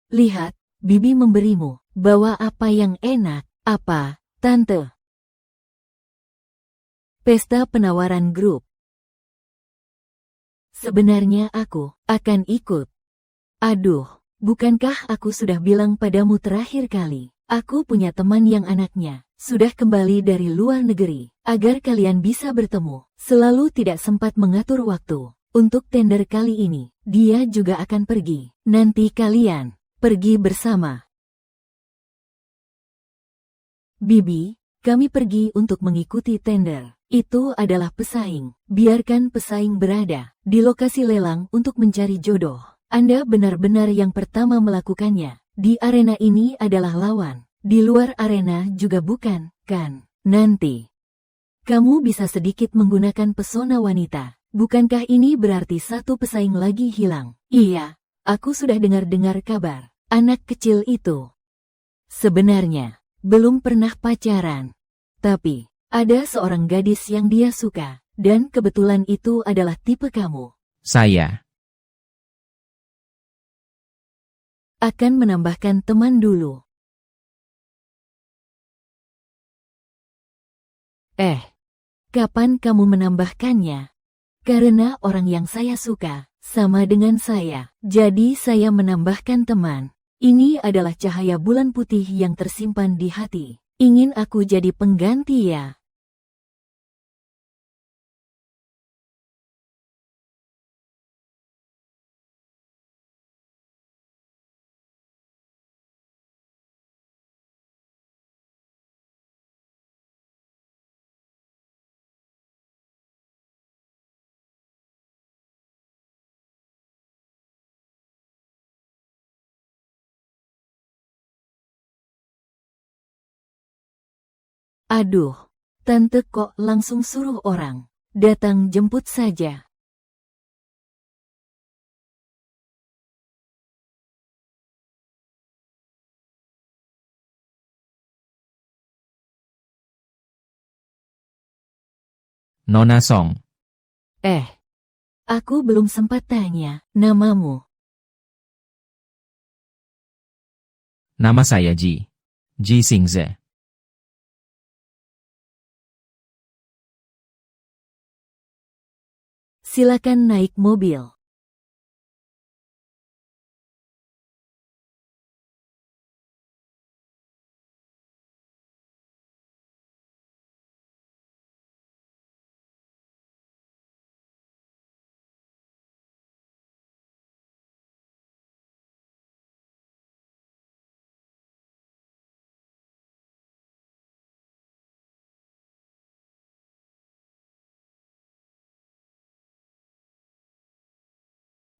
A: Lihat, Bibi memberimu, bawa apa yang enak, apa, Tante? Pesta penawaran grup. Sebenarnya aku akan ikut. Aduh, bukankah aku sudah bilang padamu terakhir kali? Aku punya teman yang anaknya sudah kembali dari luar negeri, agar kalian bisa bertemu. Selalu tidak sempat mengatur waktu. Untuk tender kali ini, dia juga akan pergi. Nanti kalian pergi bersama. Bibi, kami pergi untuk mengikuti tender. Itu adalah pesaing. Biarkan pesaing berada di lokasi lelang untuk mencari jodoh. Anda benar-benar yang pertama melakukannya. Di arena ini adalah lawan. Di luar arena juga bukan, kan? Nanti kamu bisa sedikit menggunakan pesona wanita. Bukankah ini berarti satu pesaing lagi hilang? Iya, aku sudah dengar-dengar kabar. Anak kecil itu sebenarnya belum pernah pacaran. Tapi ada seorang gadis yang dia suka. Dan kebetulan itu adalah tipe kamu.
B: Saya
A: Akan menambahkan teman dulu. Kapan kamu menambahkannya? Karena orang yang saya suka sama dengan saya, jadi saya menambahkan teman. Ini adalah cahaya bulan putih yang tersimpan di hati. Ingin aku jadi pengganti ya? Aduh, tante kok langsung suruh orang datang jemput saja.
B: Nona Song.
A: Aku belum sempat tanya namamu.
B: Nama saya Ji. Ji Xingze.
A: Silakan naik mobil.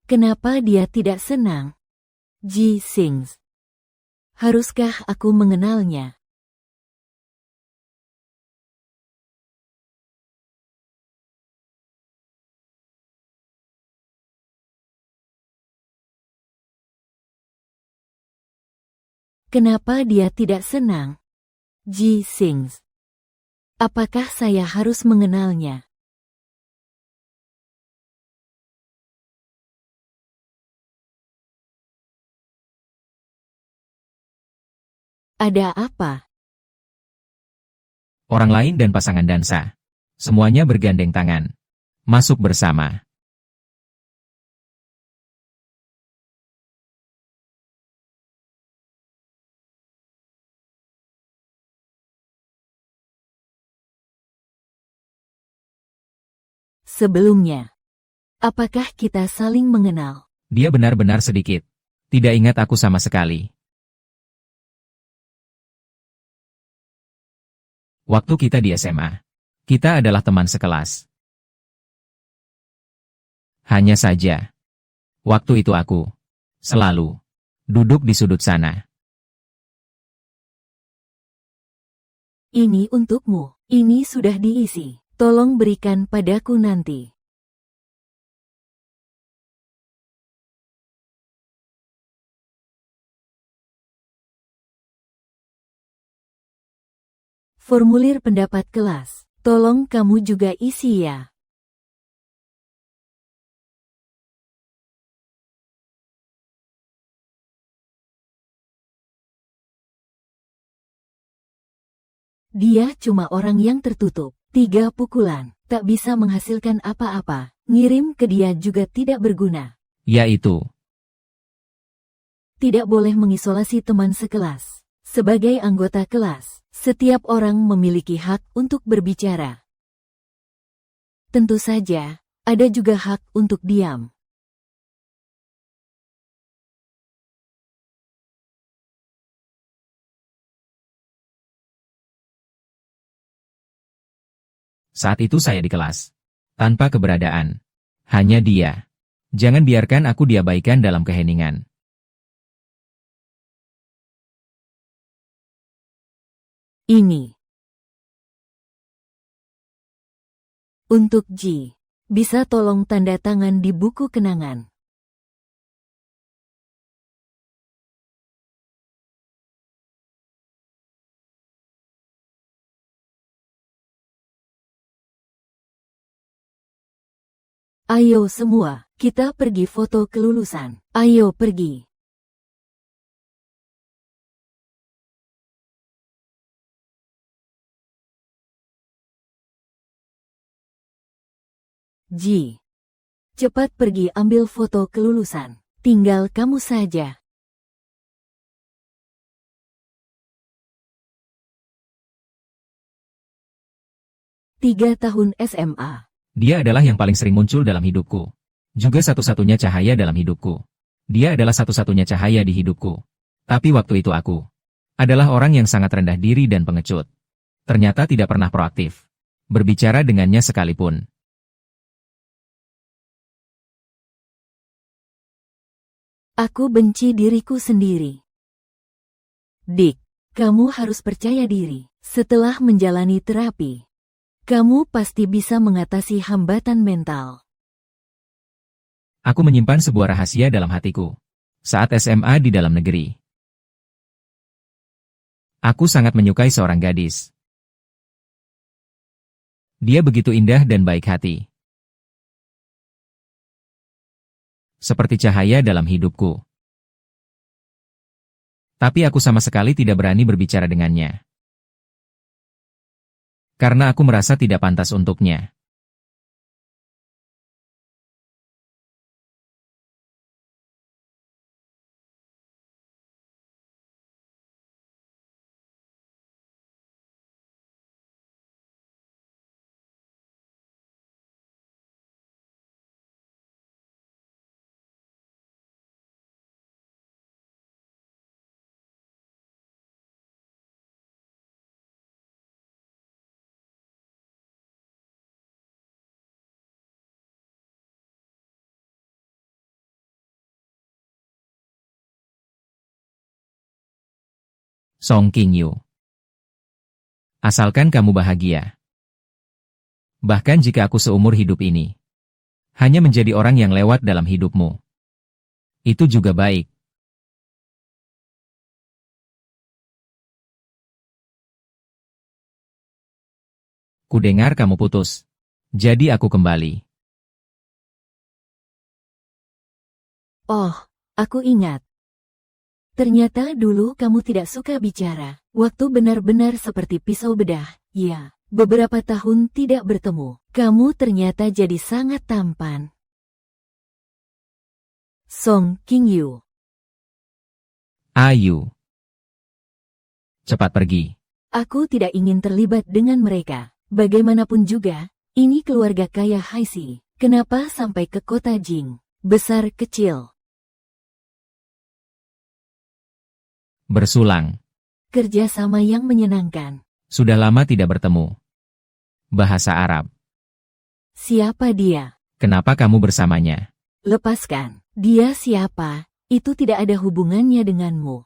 A: Kenapa dia tidak senang? Ji Xingze. Haruskah aku mengenalnya? Kenapa dia tidak senang? Ji Xingze. Apakah saya harus mengenalnya? Ada apa?
B: Orang lain dan pasangan dansa. Semuanya bergandeng tangan. Masuk bersama.
A: Sebelumnya, apakah kita saling mengenal?
B: Dia benar-benar sedikit. Tidak ingat aku sama sekali. Waktu kita di SMA, kita adalah teman sekelas. Hanya saja, waktu itu aku selalu duduk di sudut sana.
A: Ini untukmu. Ini sudah diisi. Tolong berikan padaku nanti. Formulir pendapat kelas. Tolong kamu juga isi ya. Dia cuma orang yang tertutup. 3 pukulan. Tak bisa menghasilkan apa-apa. Ngirim ke dia juga tidak berguna.
B: Yaitu,
A: Tidak boleh mengisolasi teman sekelas. Sebagai anggota kelas, setiap orang memiliki hak untuk berbicara. Tentu saja, ada juga hak untuk diam.
B: saat itu saya di kelas. Tanpa keberadaan. Hanya dia. Jangan biarkan aku diabaikan dalam keheningan.
A: Ini. Untuk Ji. Bisa tolong tanda tangan di buku kenangan. Ayo semua, kita pergi foto kelulusan. Ayo pergi. Ji. Cepat pergi ambil foto kelulusan. Tinggal kamu saja. Tiga tahun SMA.
B: Dia adalah yang paling sering muncul dalam hidupku. Juga satu-satunya cahaya dalam hidupku. Dia adalah satu-satunya cahaya di hidupku. Tapi waktu itu aku adalah orang yang sangat rendah diri dan pengecut. Ternyata tidak pernah proaktif. Berbicara dengannya sekalipun.
A: Aku benci diriku sendiri. Dick, kamu harus percaya diri. Setelah menjalani terapi, kamu pasti bisa mengatasi hambatan mental.
B: Aku menyimpan sebuah rahasia dalam hatiku. Saat SMA di dalam negeri, aku sangat menyukai seorang gadis. Dia begitu indah dan baik hati. Seperti cahaya dalam hidupku. Tapi aku sama sekali tidak berani berbicara dengannya. Karena aku merasa tidak pantas untuknya. Song King-yu. Asalkan kamu bahagia. Bahkan jika aku seumur hidup ini hanya menjadi orang yang lewat dalam hidupmu, itu juga baik. Kudengar kamu putus. Jadi aku kembali.
A: Oh, aku ingat. Ternyata dulu kamu tidak suka bicara. Waktu benar-benar seperti pisau bedah. Ya, beberapa tahun tidak bertemu. Kamu ternyata jadi sangat tampan. Song King-yu.
B: Ayu. Cepat pergi.
A: Aku tidak ingin terlibat dengan mereka. Bagaimanapun juga, ini keluarga kaya Haisi. Kenapa sampai ke kota Jing? Besar kecil.
B: Bersulang.
A: Kerjasama yang menyenangkan.
B: Sudah lama tidak bertemu. Bahasa Arab.
A: Siapa dia?
B: Kenapa kamu bersamanya?
A: Lepaskan. Dia siapa? Itu tidak ada hubungannya denganmu.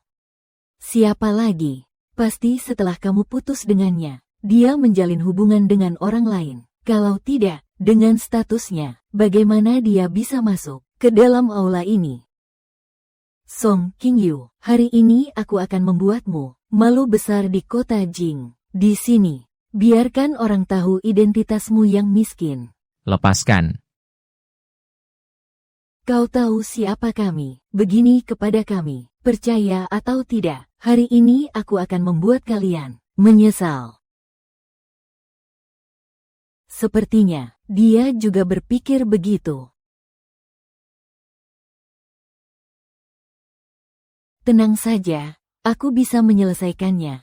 A: Siapa lagi? Pasti setelah kamu putus dengannya, dia menjalin hubungan dengan orang lain. Kalau tidak, dengan statusnya, bagaimana dia bisa masuk ke dalam aula ini? Song King-yu, hari ini aku akan membuatmu malu besar di kota Jing. Di sini, biarkan orang tahu identitasmu yang miskin.
B: Lepaskan.
A: Kau tahu siapa kami, begini kepada kami, percaya atau tidak, hari ini aku akan membuat kalian menyesal. Sepertinya, dia juga berpikir begitu. Tenang saja, aku bisa menyelesaikannya.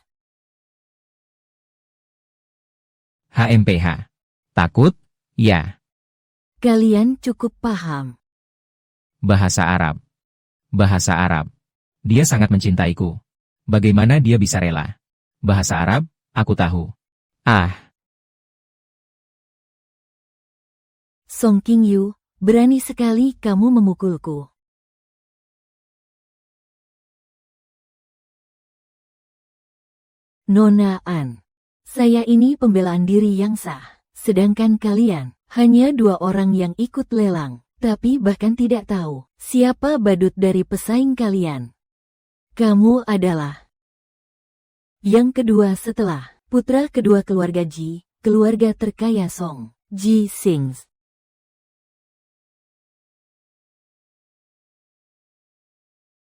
B: HMPH. Takut? Ya.
A: Kalian cukup paham.
B: Bahasa Arab. Bahasa Arab. Dia sangat mencintaiku. Bagaimana dia bisa rela? Bahasa Arab, aku tahu. Ah.
A: Song King-yu, berani sekali kamu memukulku. Nona An, saya ini pembelaan diri yang sah, sedangkan kalian hanya dua orang yang ikut lelang, tapi bahkan tidak tahu siapa badut dari pesaing kalian. Kamu adalah yang kedua setelah putra kedua keluarga Ji, keluarga terkaya Song, Ji Sings.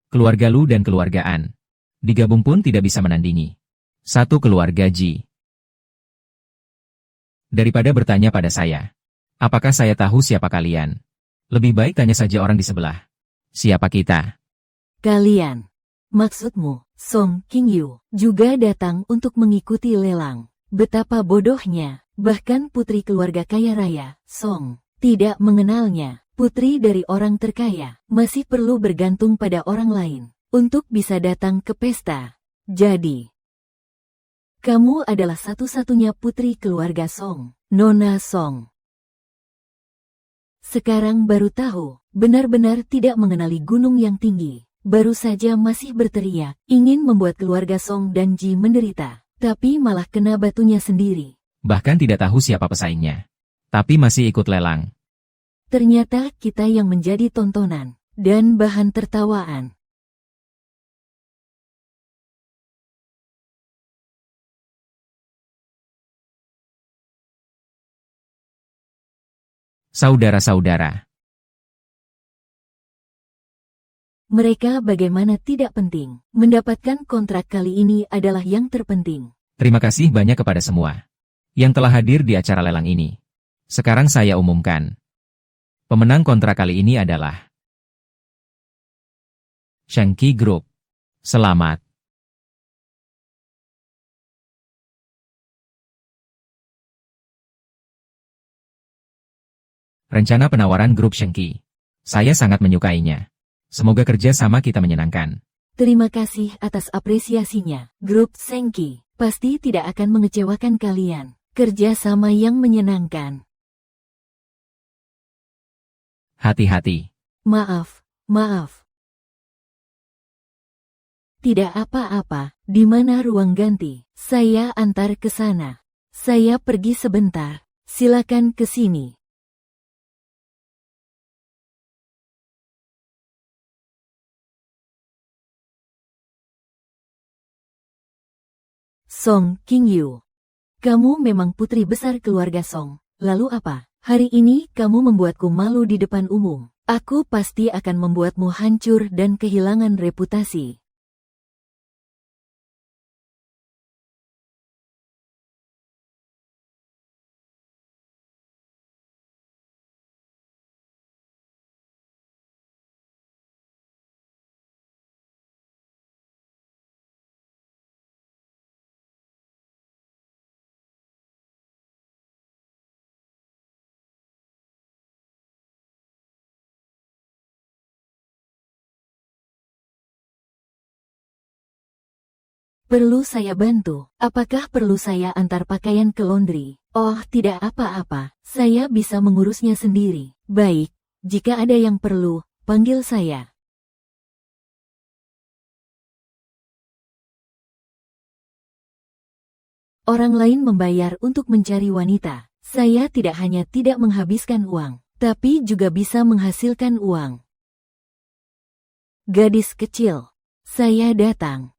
B: Keluarga Lu dan keluarga An. Digabung pun tidak bisa menandingi. Satu keluarga Ji. Daripada bertanya pada saya, Apakah saya tahu siapa kalian? Lebih baik tanya saja orang di sebelah. Siapa kita?
A: Kalian. Maksudmu, Song Qingyu, juga datang untuk mengikuti lelang. Betapa bodohnya, bahkan putri keluarga kaya raya, Song, tidak mengenalnya. Putri dari orang terkaya, masih perlu bergantung pada orang lain untuk bisa datang ke pesta. Jadi, kamu adalah satu-satunya putri keluarga Song, Nona Song. Sekarang baru tahu, benar-benar tidak mengenali gunung yang tinggi. Baru saja masih berteriak, ingin membuat keluarga Song dan Ji menderita, tapi malah kena batunya sendiri.
B: Bahkan tidak tahu siapa pesaingnya. Tapi masih ikut lelang.
A: Ternyata kita yang menjadi tontonan dan bahan tertawaan.
B: Saudara-saudara.
A: Mereka bagaimana tidak penting. Mendapatkan kontrak kali ini adalah yang terpenting.
B: Terima kasih banyak kepada semua yang telah hadir di acara lelang ini. Sekarang saya umumkan. Pemenang kontrak kali ini adalah Shangqi Group. Selamat. Rencana penawaran grup Shangqi. Saya sangat menyukainya. Semoga kerja sama kita menyenangkan.
A: Terima kasih atas apresiasinya. Grup Shangqi pasti tidak akan mengecewakan kalian. Kerja sama yang menyenangkan.
B: Hati-hati.
A: Maaf. Tidak apa-apa. Di mana ruang ganti? Saya antar ke sana. Saya pergi sebentar. Silakan ke sini. Song Qingyu. Kamu memang putri besar keluarga Song. Lalu apa? Hari ini kamu membuatku malu di depan umum. Aku pasti akan membuatmu hancur dan kehilangan reputasi. Perlu saya bantu? Apakah perlu saya antar pakaian ke laundry? Oh, tidak apa-apa. Saya bisa mengurusnya sendiri. Baik, jika ada yang perlu, panggil saya. Orang lain membayar untuk mencari wanita. Saya tidak hanya tidak menghabiskan uang, tapi juga bisa menghasilkan uang. Gadis kecil. Saya datang.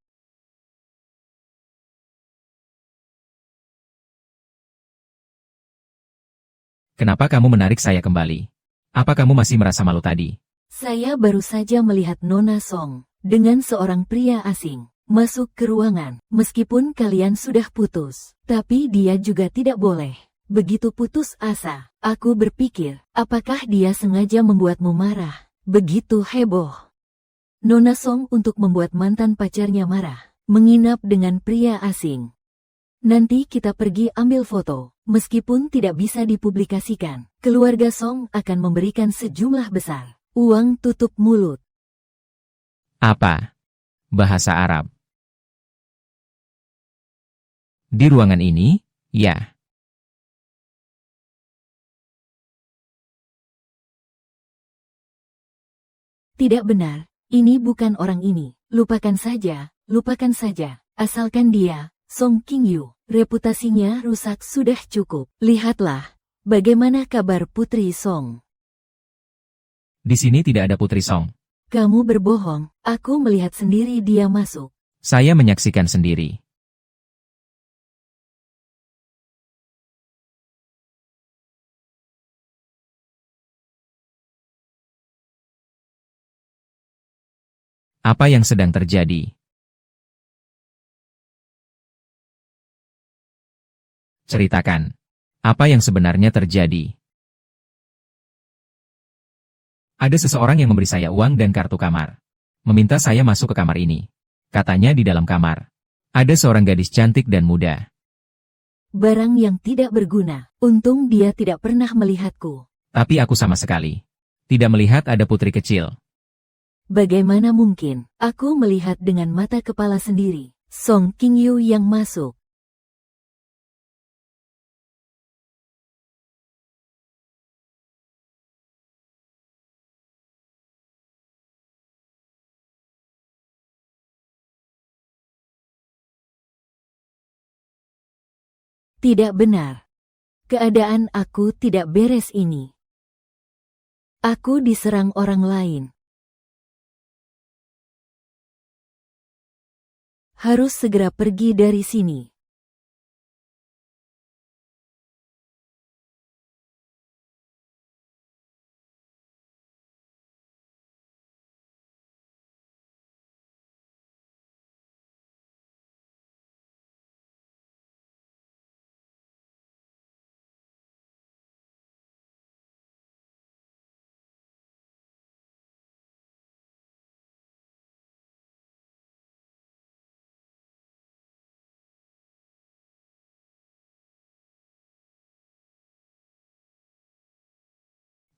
B: Kenapa kamu menarik saya kembali? Apa kamu masih merasa malu tadi?
A: Saya baru saja melihat Nona Song dengan seorang pria asing masuk ke ruangan. Meskipun kalian sudah putus, tapi dia juga tidak boleh begitu putus asa. Aku berpikir, apakah dia sengaja membuatmu marah? Begitu heboh. Nona Song untuk membuat mantan pacarnya marah, menginap dengan pria asing. Nanti kita pergi ambil foto. Meskipun tidak bisa dipublikasikan, keluarga Song akan memberikan sejumlah besar uang tutup mulut.
B: Apa? Bahasa Arab. Di ruangan ini, ya.
A: Tidak benar, ini bukan orang ini. Lupakan saja, asalkan dia, Song Qingyu. Reputasinya rusak sudah cukup. Lihatlah, bagaimana kabar Putri Song.
B: Di sini tidak ada Putri Song.
A: Kamu berbohong, aku melihat sendiri dia masuk.
B: Saya menyaksikan sendiri. Apa yang sedang terjadi? Ceritakan. Apa yang sebenarnya terjadi? Ada seseorang yang memberi saya uang dan kartu kamar. Meminta saya masuk ke kamar ini. Katanya di dalam kamar ada seorang gadis cantik dan muda.
A: Barang yang tidak berguna. Untung dia tidak pernah melihatku.
B: Tapi aku sama sekali tidak melihat ada putri kecil.
A: Bagaimana mungkin? Aku melihat dengan mata kepala sendiri. Song Qingyu yang masuk. Tidak benar. Keadaan aku tidak beres ini. Aku diserang orang lain. Harus segera pergi dari sini.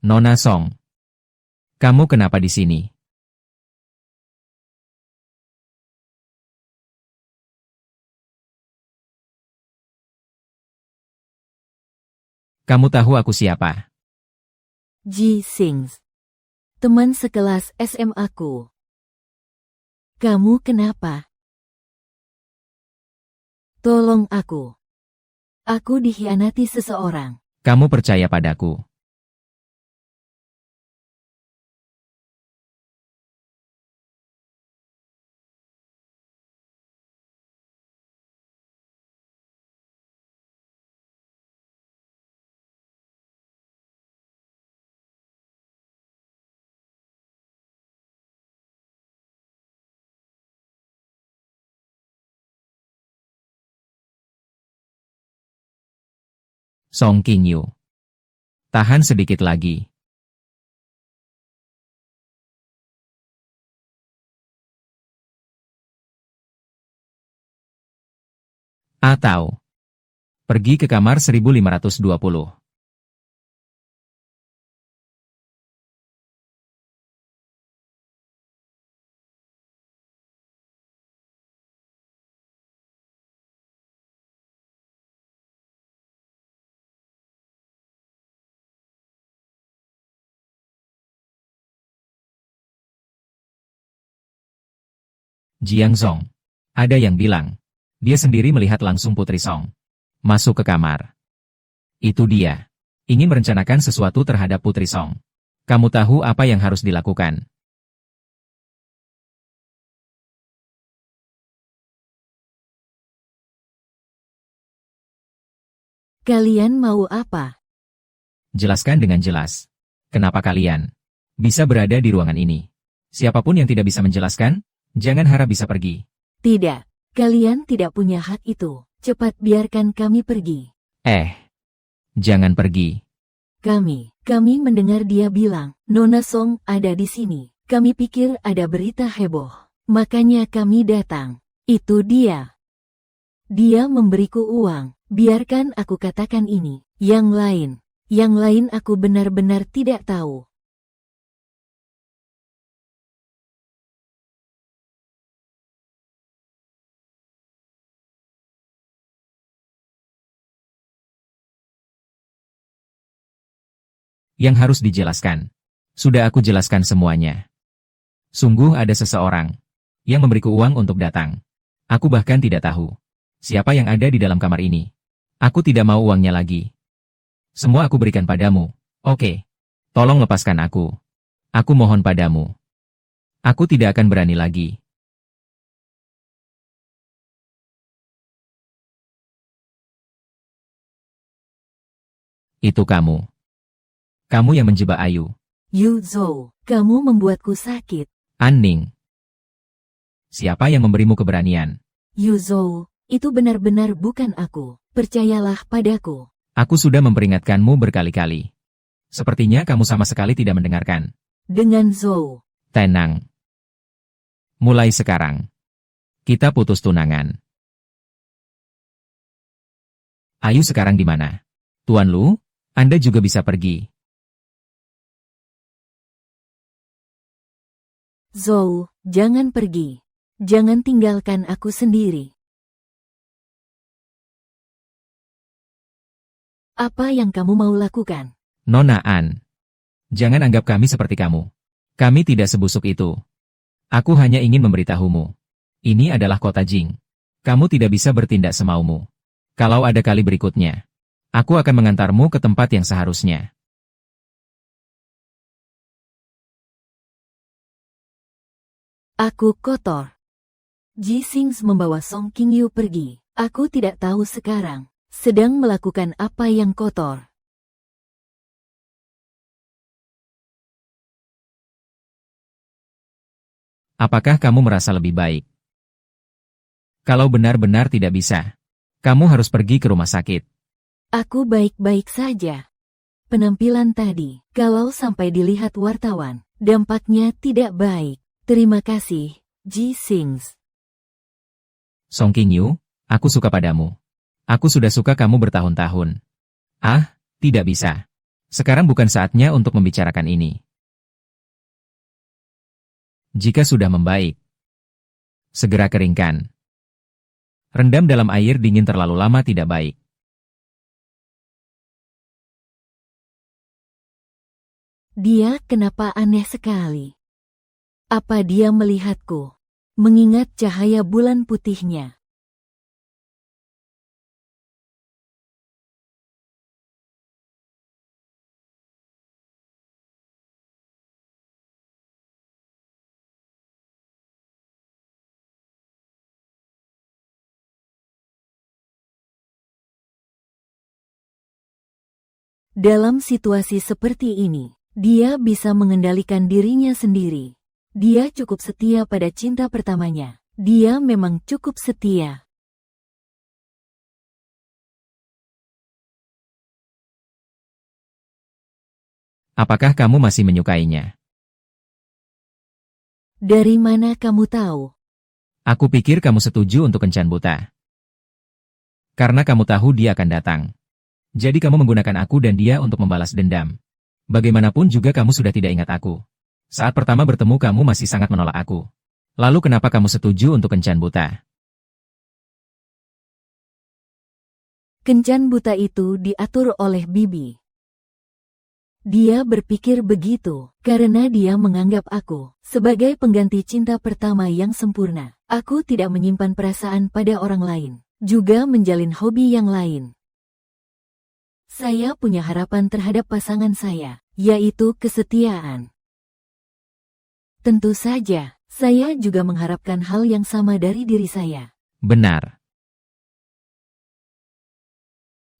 B: Nona Song, kamu kenapa di sini? Kamu tahu aku siapa?
A: Ji Sings. Teman sekelas SMA-ku. Kamu kenapa? Tolong aku. Aku dikhianati seseorang.
B: Kamu percaya padaku? Song Qingyu, tahan sedikit lagi. Atau pergi ke kamar 1520. Jiang Song, ada yang bilang dia sendiri melihat langsung Putri Song masuk ke kamar. Itu dia ingin merencanakan sesuatu terhadap Putri Song. Kamu tahu apa yang harus dilakukan?
A: Kalian mau apa?
B: Jelaskan dengan jelas. Kenapa kalian bisa berada di ruangan ini? Siapapun yang tidak bisa menjelaskan, jangan harap bisa pergi.
A: Tidak. Kalian tidak punya hak itu. Cepat biarkan kami pergi.
B: Jangan pergi.
A: Kami mendengar dia bilang, Nona Song ada di sini. Kami pikir ada berita heboh. Makanya kami datang. Itu dia. Dia memberiku uang. Biarkan aku katakan ini. Yang lain aku benar-benar tidak tahu.
B: Yang harus dijelaskan. Sudah aku jelaskan semuanya. Sungguh ada seseorang yang memberiku uang untuk datang. Aku bahkan tidak tahu siapa yang ada di dalam kamar ini. Aku tidak mau uangnya lagi. Semua aku berikan padamu. Oke. Tolong lepaskan aku. Aku mohon padamu. Aku tidak akan berani lagi. Itu kamu. Kamu yang menjebak Ayu.
A: Yu Zhou, kamu membuatku sakit.
B: Anning. Siapa yang memberimu keberanian?
A: Yu Zhou, itu benar-benar bukan aku. Percayalah padaku.
B: Aku sudah memperingatkanmu berkali-kali. Sepertinya kamu sama sekali tidak mendengarkan.
A: dengan Zhou.
B: Tenang. Mulai sekarang, kita putus tunangan. Ayu sekarang di mana? Tuan Lu, Anda juga bisa pergi.
A: Zhou, jangan pergi. Jangan tinggalkan aku sendiri. Apa yang kamu mau lakukan?
B: Nona An, jangan anggap kami seperti kamu. Kami tidak sebusuk itu. Aku hanya ingin memberitahumu. Ini adalah kota Jing. Kamu tidak bisa bertindak semaumu. Kalau ada kali berikutnya, aku akan mengantarmu ke tempat yang seharusnya.
A: Aku kotor. Ji Xings membawa Song Qingyu pergi. Aku tidak tahu sekarang sedang melakukan apa yang kotor.
B: Apakah kamu merasa lebih baik? Kalau benar-benar tidak bisa, kamu harus pergi ke rumah sakit.
A: Aku baik-baik saja. Penampilan tadi, kalau sampai dilihat wartawan, dampaknya tidak baik. Terima kasih, Ji Xings.
B: Song Qingyu, aku suka padamu. Aku sudah suka kamu bertahun-tahun. Ah, tidak bisa. Sekarang bukan saatnya untuk membicarakan ini. Jika sudah membaik, segera keringkan. Rendam dalam air dingin terlalu lama tidak baik.
A: Dia kenapa aneh sekali? Apa dia melihatku? Mengingat cahaya bulan putihnya. Dalam situasi seperti ini, dia bisa mengendalikan dirinya sendiri. Dia cukup setia pada cinta pertamanya. Dia memang cukup setia.
B: Apakah kamu masih menyukainya?
A: Dari mana kamu tahu?
B: Aku pikir kamu setuju untuk kencan buta. Karena kamu tahu dia akan datang. Jadi kamu menggunakan aku dan dia untuk membalas dendam. Bagaimanapun juga kamu sudah tidak ingat aku. Saat pertama bertemu kamu masih sangat menolak aku. Lalu kenapa kamu setuju untuk kencan buta?
A: Kencan buta itu diatur oleh Bibi. Dia berpikir begitu karena dia menganggap aku sebagai pengganti cinta pertama yang sempurna. Aku tidak menyimpan perasaan pada orang lain, juga menjalin hobi yang lain. Saya punya harapan terhadap pasangan saya, yaitu kesetiaan. Tentu saja, saya juga mengharapkan hal yang sama dari diri saya.
B: Benar.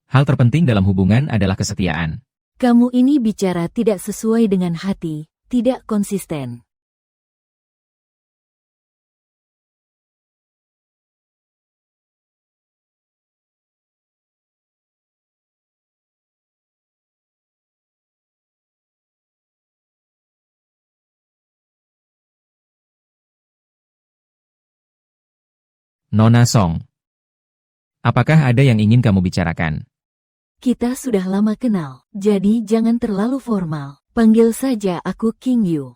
B: Hal terpenting dalam hubungan adalah kesetiaan.
A: Kamu ini bicara tidak sesuai dengan hati, tidak konsisten.
B: Nona Song. Apakah ada yang ingin kamu bicarakan?
A: Kita sudah lama kenal, jadi jangan terlalu formal. Panggil saja aku Qingyu.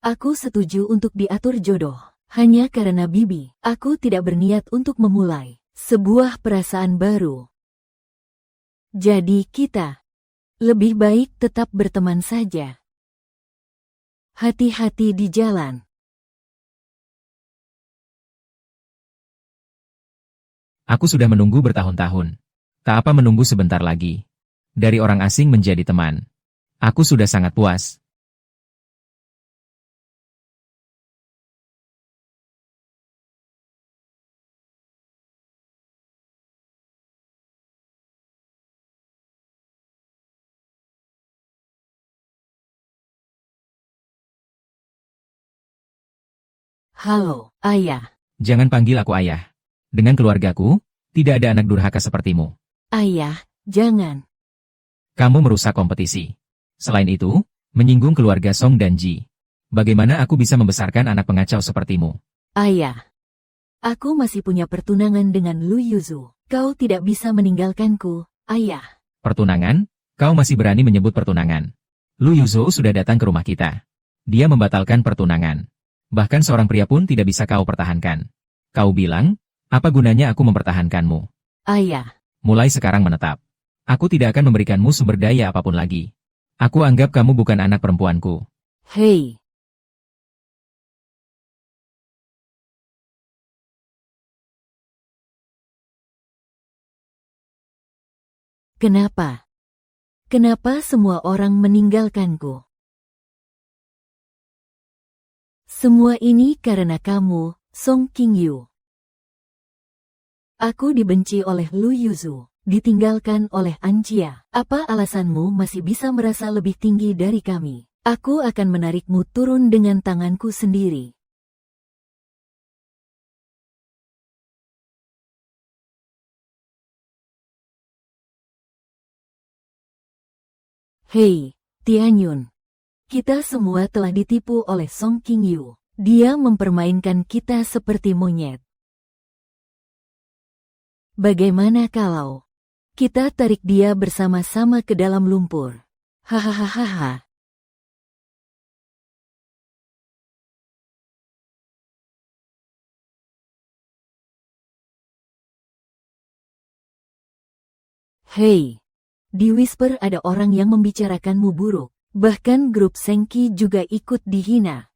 A: Aku setuju untuk diatur jodoh. Hanya karena Bibi, aku tidak berniat untuk memulai sebuah perasaan baru. Jadi kita lebih baik tetap berteman saja. Hati-hati di jalan.
B: Aku sudah menunggu bertahun-tahun. Tak apa menunggu sebentar lagi. Dari orang asing menjadi teman. Aku sudah sangat puas.
A: Halo, Ayah.
B: Jangan panggil aku ayah. Dengan keluargaku, tidak ada anak durhaka sepertimu.
A: Ayah, jangan.
B: Kamu merusak kompetisi. Selain itu, Menyinggung keluarga Song dan Ji. Bagaimana aku bisa membesarkan anak pengacau sepertimu?
A: Ayah. Aku masih punya pertunangan dengan Lu Yuzu. Kau tidak bisa meninggalkanku, ayah.
B: Pertunangan? Kau masih berani menyebut pertunangan? Lu Yuzhou sudah datang ke rumah kita. Dia membatalkan pertunangan. Bahkan seorang pria pun tidak bisa kau pertahankan. Kau bilang, apa gunanya aku mempertahankanmu?
A: Ayah.
B: Mulai sekarang menetap. Aku tidak akan memberikanmu sumber daya apapun lagi. Aku anggap kamu bukan anak perempuanku.
A: Hei. Kenapa? Kenapa semua orang meninggalkanku? Semua ini karena kamu, Song Qingyu. Aku dibenci oleh Lu Yuzu, ditinggalkan oleh Anjia. Apa alasanmu masih bisa merasa lebih tinggi dari kami? Aku akan menarikmu turun dengan tanganku sendiri. Hei, Tianyun. Kita semua telah ditipu oleh Song Qingyu. Dia mempermainkan kita seperti monyet. Bagaimana kalau kita tarik dia bersama-sama ke dalam lumpur? Hahaha. Hei, di Whisper ada orang yang membicarakanmu buruk. Bahkan grup Sengki juga ikut dihina.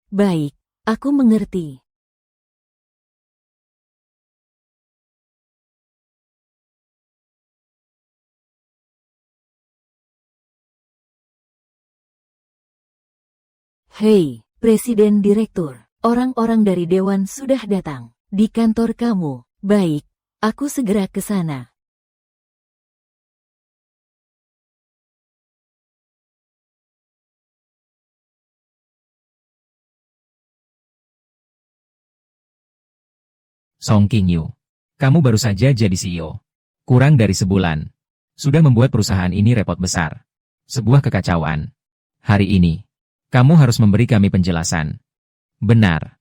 A: Baik, aku mengerti. Hei, Presiden Direktur, orang-orang dari Dewan sudah datang. Di kantor kamu. Baik, aku segera ke sana.
B: Song Qingyu. Kamu baru saja jadi CEO. Kurang dari sebulan. Sudah membuat perusahaan ini repot besar. Sebuah kekacauan. Hari ini, kamu harus memberi kami penjelasan. Benar.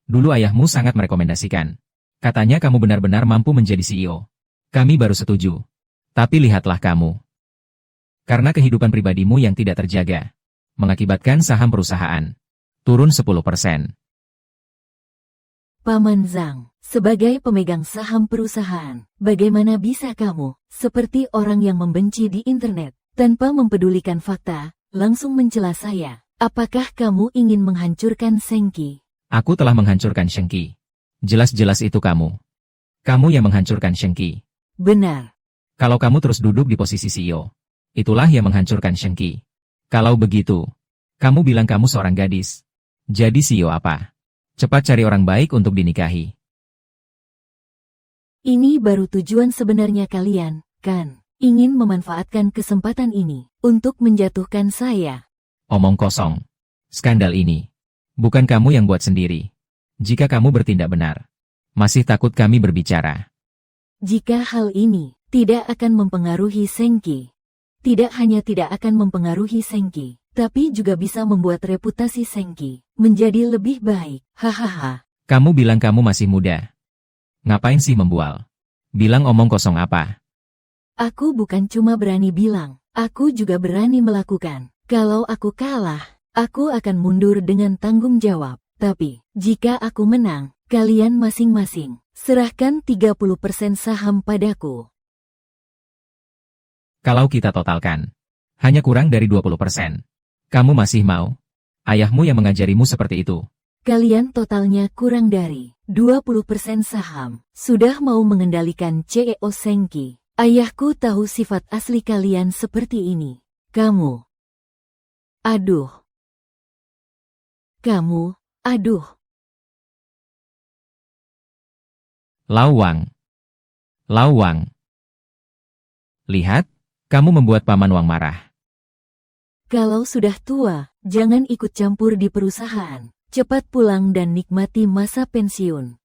B: Dulu ayahmu sangat merekomendasikan. Katanya kamu benar-benar mampu menjadi CEO. Kami baru setuju. Tapi lihatlah kamu. Karena kehidupan pribadimu yang tidak terjaga, mengakibatkan saham perusahaan turun 10%.
A: Paman Zhang, sebagai pemegang saham perusahaan, bagaimana bisa kamu, seperti orang yang membenci di internet, tanpa mempedulikan fakta, langsung mencela saya? Apakah kamu ingin menghancurkan Sengki?
B: Aku telah menghancurkan Shengqi. Jelas-jelas itu kamu. Kamu yang menghancurkan Shengqi.
A: Benar.
B: Kalau kamu terus duduk di posisi CEO, itulah yang menghancurkan Shengqi. Kalau begitu, kamu bilang kamu seorang gadis. Jadi CEO apa? Cepat cari orang baik untuk dinikahi.
A: Ini baru tujuan sebenarnya kalian, kan? Ingin memanfaatkan kesempatan ini untuk menjatuhkan saya.
B: Omong kosong. Skandal ini. Bukan kamu yang buat sendiri. Jika kamu bertindak benar, masih takut kami berbicara.
A: Jika hal ini tidak akan mempengaruhi Sengki, tidak hanya tidak akan mempengaruhi Sengki, tapi juga bisa membuat reputasi Sengki menjadi lebih baik. Hahaha.
B: Kamu bilang kamu masih muda. Ngapain sih membual? Bilang omong kosong apa?
A: Aku bukan cuma berani bilang, aku juga berani melakukan. Kalau aku kalah, aku akan mundur dengan tanggung jawab. Tapi, jika aku menang, kalian masing-masing serahkan 30% saham padaku.
B: Kalau kita totalkan, hanya kurang dari 20%. Kamu masih mau? Ayahmu yang mengajarimu seperti itu.
A: Kalian totalnya kurang dari 20% saham. Sudah mau mengendalikan CEO Sengki. Ayahku tahu sifat asli kalian seperti ini. Kamu. Aduh. Kamu. Aduh.
B: Lawang. Lawang. Lihat, kamu membuat Paman Wang marah.
A: Kalau sudah tua, jangan ikut campur di perusahaan. Cepat pulang dan nikmati masa pensiun.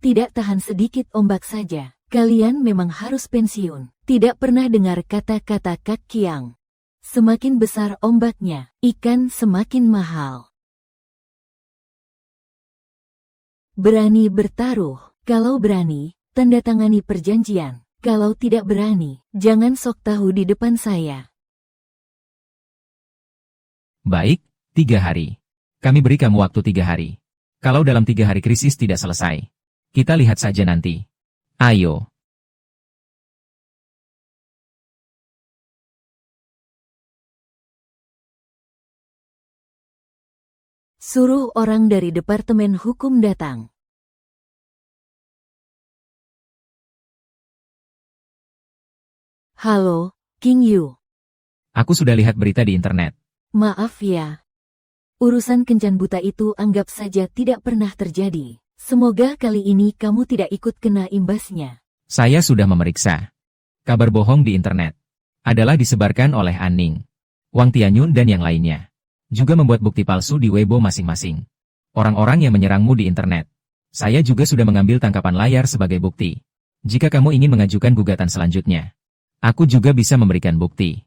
A: Tidak tahan sedikit ombak saja. Kalian memang harus pensiun. Tidak pernah dengar kata-kata Kak Kiang. Semakin besar ombaknya, ikan semakin mahal. Berani bertaruh. Kalau berani, tanda tangani perjanjian. Kalau tidak berani, jangan sok tahu di depan saya.
B: Baik, 3 hari. Kami beri kamu waktu 3 hari. Kalau dalam 3 hari krisis tidak selesai, kita lihat saja nanti. Ayo.
A: Suruh orang dari Departemen Hukum datang. Halo, King Yu.
B: Aku sudah lihat berita di internet.
A: Maaf ya. Urusan kencan buta itu anggap saja tidak pernah terjadi. Semoga kali ini kamu tidak ikut kena imbasnya.
B: Saya sudah memeriksa. Kabar bohong di internet adalah disebarkan oleh Aning, Wang Tianyun dan yang lainnya. Juga membuat bukti palsu di Weibo masing-masing. Orang-orang yang menyerangmu di internet. Saya juga sudah mengambil tangkapan layar sebagai bukti. Jika kamu ingin mengajukan gugatan selanjutnya, aku juga bisa memberikan bukti.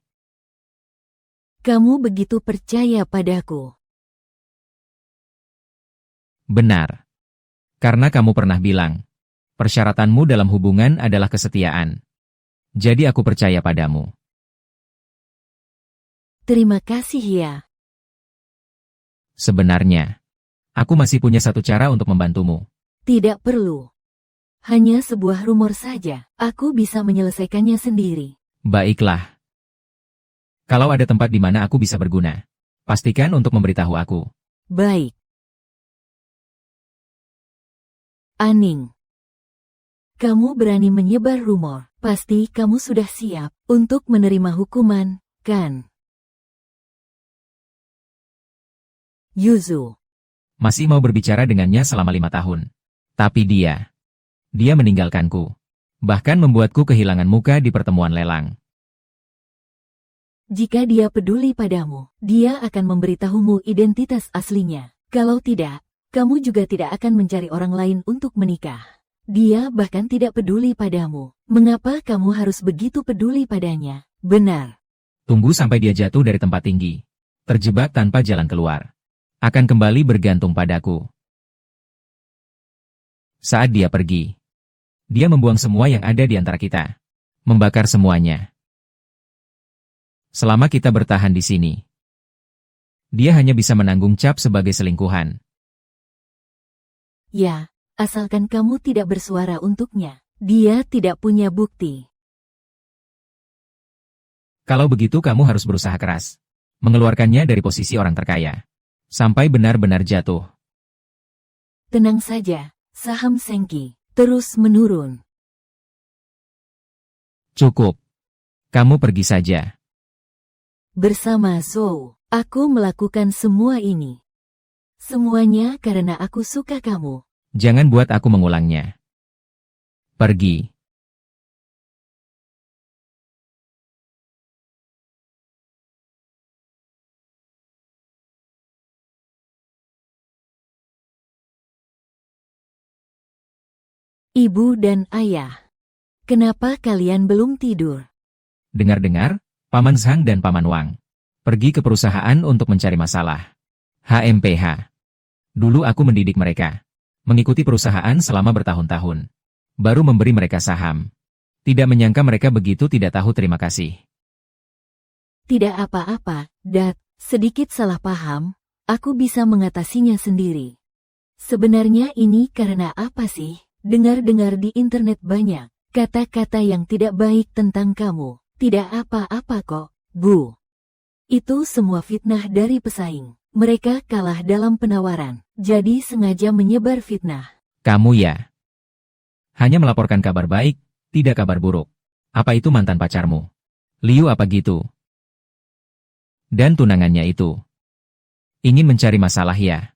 A: Kamu begitu percaya padaku?
B: Benar. Karena kamu pernah bilang, persyaratanmu dalam hubungan adalah kesetiaan. Jadi aku percaya padamu.
A: Terima kasih ya.
B: Sebenarnya, aku masih punya satu cara untuk membantumu.
A: Tidak perlu. Hanya sebuah rumor saja. Aku bisa menyelesaikannya sendiri.
B: Baiklah. Kalau ada tempat di mana aku bisa berguna, pastikan untuk memberitahu aku.
A: Baik. Aning. Kamu berani menyebar rumor. Pasti kamu sudah siap untuk menerima hukuman, kan? Yuzu.
B: Masih mau berbicara dengannya selama 5 tahun. Tapi dia meninggalkanku. Bahkan membuatku kehilangan muka di pertemuan lelang.
A: Jika dia peduli padamu, dia akan memberitahumu identitas aslinya. Kalau tidak, kamu juga tidak akan mencari orang lain untuk menikah. Dia bahkan tidak peduli padamu. Mengapa kamu harus begitu peduli padanya? Benar.
B: Tunggu sampai dia jatuh dari tempat tinggi. Terjebak tanpa jalan keluar. Akan kembali bergantung padaku. Saat dia pergi, dia membuang semua yang ada di antara kita. Membakar semuanya. Selama kita bertahan di sini, dia hanya bisa menanggung cap sebagai selingkuhan.
A: Ya, asalkan kamu tidak bersuara untuknya. Dia tidak punya bukti.
B: Kalau begitu kamu harus berusaha keras. Mengeluarkannya dari posisi orang terkaya. Sampai benar-benar jatuh.
A: Tenang saja, saham Sengki terus menurun.
B: Cukup. Kamu pergi saja.
A: Bersama Zhou, aku melakukan semua ini. Semuanya karena aku suka kamu.
B: Jangan buat aku mengulangnya. Pergi.
A: Ibu dan ayah, kenapa kalian belum tidur?
B: Dengar-dengar, Paman Zhang dan Paman Wang pergi ke perusahaan untuk mencari masalah. HMPH. Dulu aku mendidik mereka. Mengikuti perusahaan selama bertahun-tahun. Baru memberi mereka saham. Tidak menyangka mereka begitu tidak tahu terima kasih.
A: Tidak apa-apa, Dad. Sedikit salah paham. Aku bisa mengatasinya sendiri. Sebenarnya ini karena apa sih? Dengar-dengar di internet banyak kata-kata yang tidak baik tentang kamu. Tidak apa-apa kok, Bu. Itu semua fitnah dari pesaing. Mereka kalah dalam penawaran, jadi sengaja menyebar fitnah.
B: Kamu ya. Hanya melaporkan kabar baik, tidak kabar buruk. Apa itu mantan pacarmu? Liu apa gitu? Dan tunangannya itu. Ingin mencari masalah ya?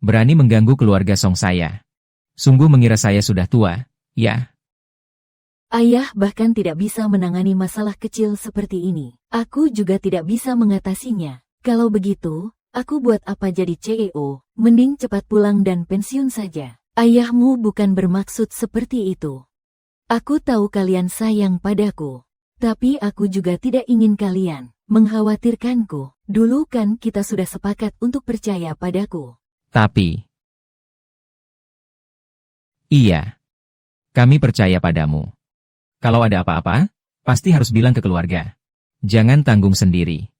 B: Berani mengganggu keluarga Song saya. Sungguh mengira saya sudah tua, ya?
A: Ayah bahkan tidak bisa menangani masalah kecil seperti ini. Aku juga tidak bisa mengatasinya. Kalau begitu, aku buat apa jadi CEO? Mending cepat pulang dan pensiun saja. Ayahmu bukan bermaksud seperti itu. Aku tahu kalian sayang padaku. Tapi aku juga tidak ingin kalian mengkhawatirkanku. Dulu kan kita sudah sepakat untuk percaya padaku.
B: Tapi... Iya. Kami percaya padamu. Kalau ada apa-apa, pasti harus bilang ke keluarga. Jangan tanggung sendiri.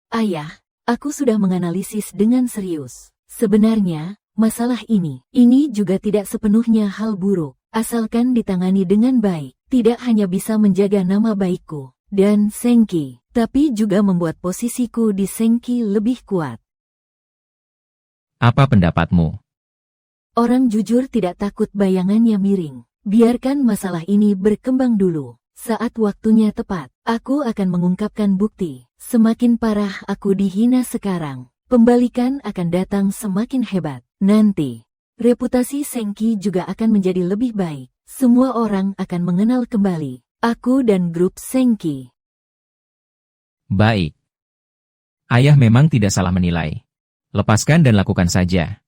A: Ayah, aku sudah menganalisis dengan serius. Sebenarnya, masalah ini juga tidak sepenuhnya hal buruk. Asalkan ditangani dengan baik, tidak hanya bisa menjaga nama baikku dan Sengki, tapi juga membuat posisiku di Sengki lebih kuat.
B: Apa pendapatmu?
A: Orang jujur tidak takut bayangannya miring. Biarkan masalah ini berkembang dulu. Saat waktunya tepat, aku akan mengungkapkan bukti. Semakin parah aku dihina sekarang, pembalikan akan datang semakin hebat. Nanti, reputasi Sengki juga akan menjadi lebih baik. Semua orang akan mengenal kembali aku dan grup Sengki.
B: Baik. Ayah memang tidak salah menilai. Lepaskan dan lakukan saja.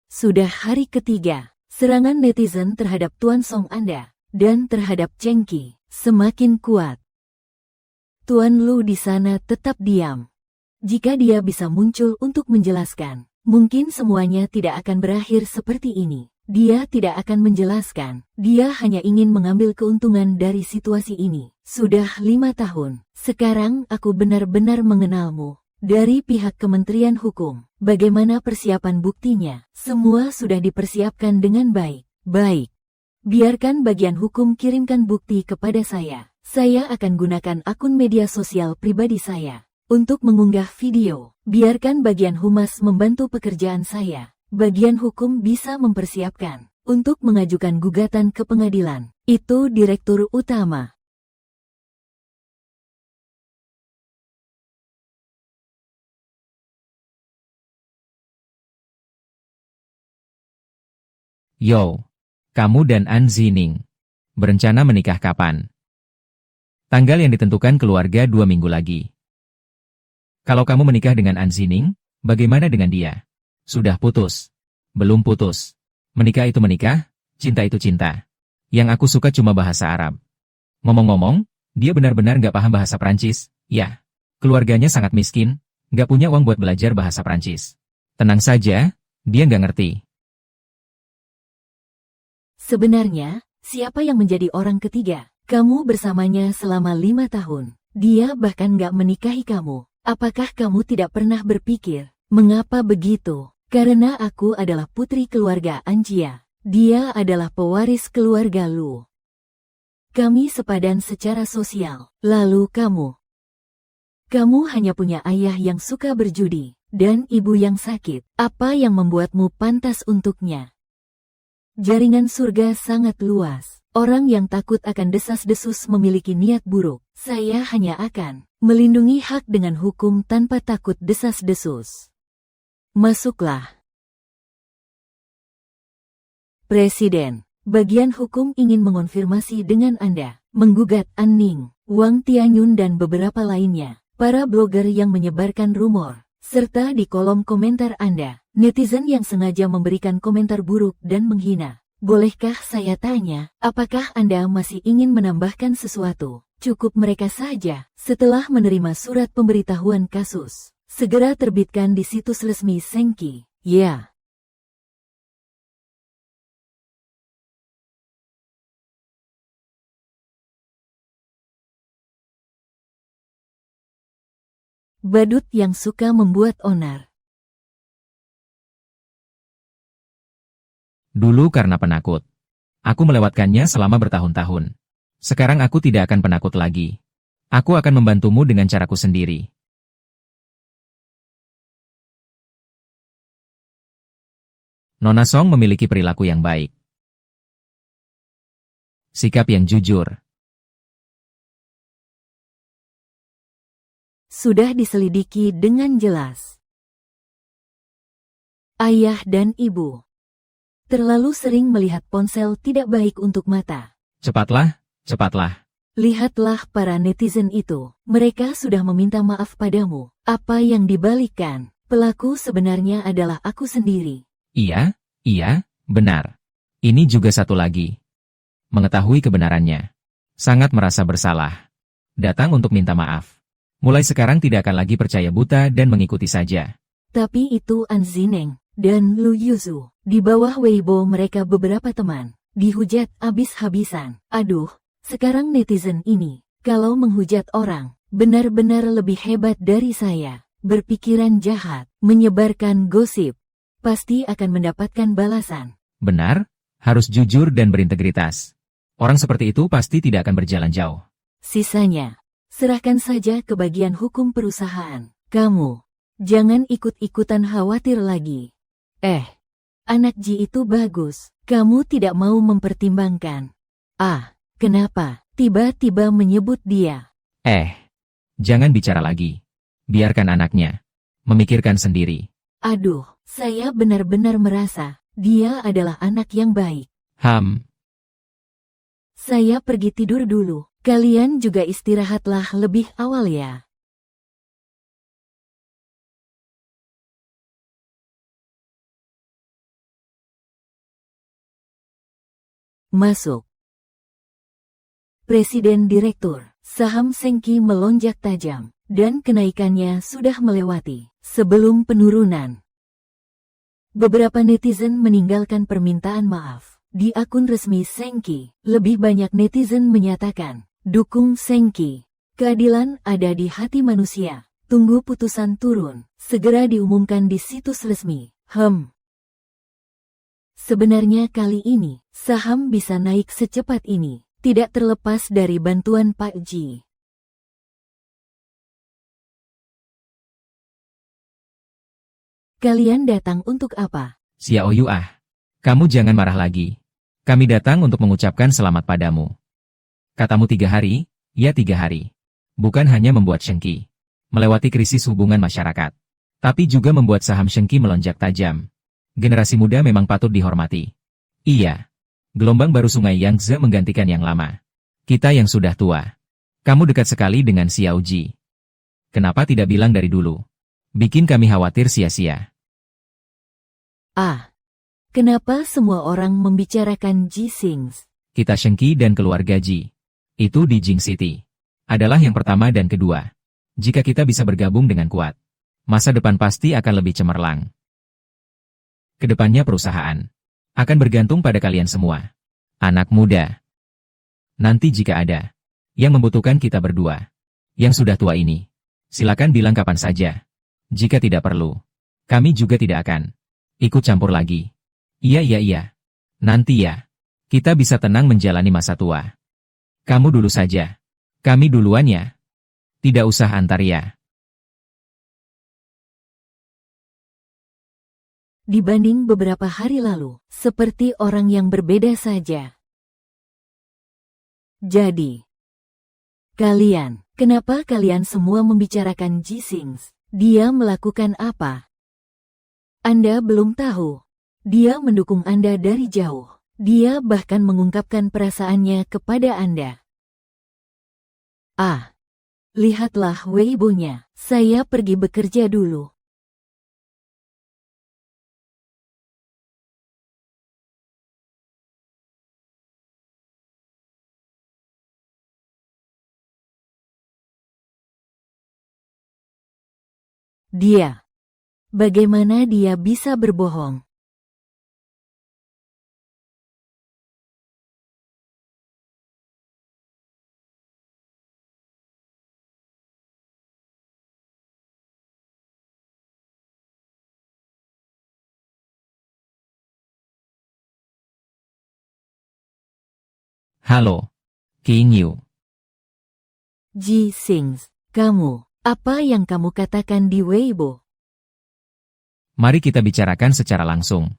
A: Sudah hari ketiga, serangan netizen terhadap Tuan Song Anda dan terhadap Chengki semakin kuat. Tuan Lu di sana tetap diam. Jika dia bisa muncul untuk menjelaskan, mungkin semuanya tidak akan berakhir seperti ini. Dia tidak akan menjelaskan, dia hanya ingin mengambil keuntungan dari situasi ini. Sudah 5 tahun, sekarang aku benar-benar mengenalmu. Dari pihak Kementerian Hukum, bagaimana persiapan buktinya? Semua sudah dipersiapkan dengan baik. Baik. Biarkan bagian hukum kirimkan bukti kepada saya. Saya akan gunakan akun media sosial pribadi saya untuk mengunggah video. Biarkan bagian humas membantu pekerjaan saya. Bagian hukum bisa mempersiapkan untuk mengajukan gugatan ke pengadilan. Itu Direktur Utama.
B: Yo, kamu dan An Zining berencana menikah kapan? Tanggal yang ditentukan keluarga 2 minggu lagi. Kalau kamu menikah dengan An Zining, bagaimana dengan dia? Sudah putus? Belum putus. Menikah itu menikah, cinta itu cinta. Yang aku suka cuma bahasa Arab. Ngomong-ngomong, dia benar-benar nggak paham bahasa Prancis. Ya, keluarganya sangat miskin, nggak punya uang buat belajar bahasa Prancis. Tenang saja, dia nggak ngerti.
A: Sebenarnya, siapa yang menjadi orang ketiga? Kamu bersamanya selama 5 tahun. Dia bahkan gak menikahi kamu. Apakah kamu tidak pernah berpikir, mengapa begitu? Karena aku adalah putri keluarga Anjia. Dia adalah pewaris keluarga Lu. Kami sepadan secara sosial. Lalu kamu hanya punya ayah yang suka berjudi, dan ibu yang sakit. Apa yang membuatmu pantas untuknya? Jaringan surga sangat luas. Orang yang takut akan desas-desus memiliki niat buruk. Saya hanya akan melindungi hak dengan hukum tanpa takut desas-desus. Masuklah. Presiden, bagian hukum ingin mengonfirmasi dengan Anda, menggugat An Ning, Wang Tianyun dan beberapa lainnya, para blogger yang menyebarkan rumor, serta di kolom komentar Anda. Netizen yang sengaja memberikan komentar buruk dan menghina. Bolehkah saya tanya, apakah Anda masih ingin menambahkan sesuatu? Cukup mereka saja. Setelah menerima surat pemberitahuan kasus, segera terbitkan di situs resmi Sengki. Ya. Badut yang suka membuat onar.
B: Dulu karena penakut. Aku melewatkannya selama bertahun-tahun. Sekarang aku tidak akan penakut lagi. Aku akan membantumu dengan caraku sendiri. Nona Song memiliki perilaku yang baik. Sikap yang jujur.
A: Sudah diselidiki dengan jelas. Ayah dan ibu terlalu sering melihat ponsel tidak baik untuk mata.
B: Cepatlah, cepatlah.
A: Lihatlah para netizen itu. Mereka sudah meminta maaf padamu. Apa yang dibalikkan? Pelaku sebenarnya adalah aku sendiri.
B: Iya, benar. Ini juga satu lagi. Mengetahui kebenarannya. Sangat merasa bersalah. Datang untuk minta maaf. Mulai sekarang tidak akan lagi percaya buta dan mengikuti saja.
A: Tapi itu An Zineng dan Lu Yuzu. Di bawah Weibo mereka beberapa teman. Dihujat habis-habisan. Aduh, sekarang netizen ini, kalau menghujat orang, benar-benar lebih hebat dari saya. Berpikiran jahat, menyebarkan gosip. Pasti akan mendapatkan balasan.
B: Benar, harus jujur dan berintegritas. Orang seperti itu pasti tidak akan berjalan jauh.
A: Sisanya, serahkan saja ke bagian hukum perusahaan. Kamu, jangan ikut-ikutan khawatir lagi. Anak Ji itu bagus. Kamu tidak mau mempertimbangkan. Kenapa tiba-tiba menyebut dia?
B: Jangan bicara lagi. Biarkan anaknya memikirkan sendiri.
A: Aduh, saya benar-benar merasa dia adalah anak yang baik. Saya pergi tidur dulu. Kalian juga istirahatlah lebih awal ya. Masuk. Presiden Direktur, saham Sengki melonjak tajam, dan kenaikannya sudah melewati sebelum penurunan. Beberapa netizen meninggalkan permintaan maaf. Di akun resmi Sengki, lebih banyak netizen menyatakan, dukung Sengki. Keadilan ada di hati manusia. Tunggu putusan turun, segera diumumkan di situs resmi. Sebenarnya kali ini, saham bisa naik secepat ini, tidak terlepas dari bantuan Pak Ji. Kalian datang untuk apa?
B: Xiao Yu kamu jangan marah lagi. Kami datang untuk mengucapkan selamat padamu. Katamu 3 hari, ya 3 hari. Bukan hanya membuat Shengki melewati krisis hubungan masyarakat, tapi juga membuat saham Shengki melonjak tajam. Generasi muda memang patut dihormati. Iya. Gelombang baru Sungai Yangtze menggantikan yang lama. Kita yang sudah tua. Kamu dekat sekali dengan Xiao Ji. Kenapa tidak bilang dari dulu? Bikin kami khawatir sia-sia.
A: Kenapa semua orang membicarakan Ji Sings?
B: Kita Shengki dan keluarga Ji. Itu di Jing City. Adalah yang pertama dan kedua. Jika kita bisa bergabung dengan kuat, masa depan pasti akan lebih cemerlang. Kedepannya perusahaan akan bergantung pada kalian semua. Anak muda. Nanti jika ada yang membutuhkan kita berdua, yang sudah tua ini, silakan bilang kapan saja. Jika tidak perlu, kami juga tidak akan ikut campur lagi. Iya. Nanti ya, kita bisa tenang menjalani masa tua. Kamu dulu saja. Kami duluan ya. Tidak usah antar ya.
A: Dibanding beberapa hari lalu, seperti orang yang berbeda saja. Jadi, kenapa kalian semua membicarakan Ji Sings? Dia melakukan apa? Anda belum tahu. Dia mendukung Anda dari jauh. Dia bahkan mengungkapkan perasaannya kepada Anda. Lihatlah Weibo-nya. Saya pergi bekerja dulu. Bagaimana dia bisa berbohong?
B: Halo, King Yu.
A: Ji Sings, kamu, apa yang kamu katakan di Weibo?
B: Mari kita bicarakan secara langsung.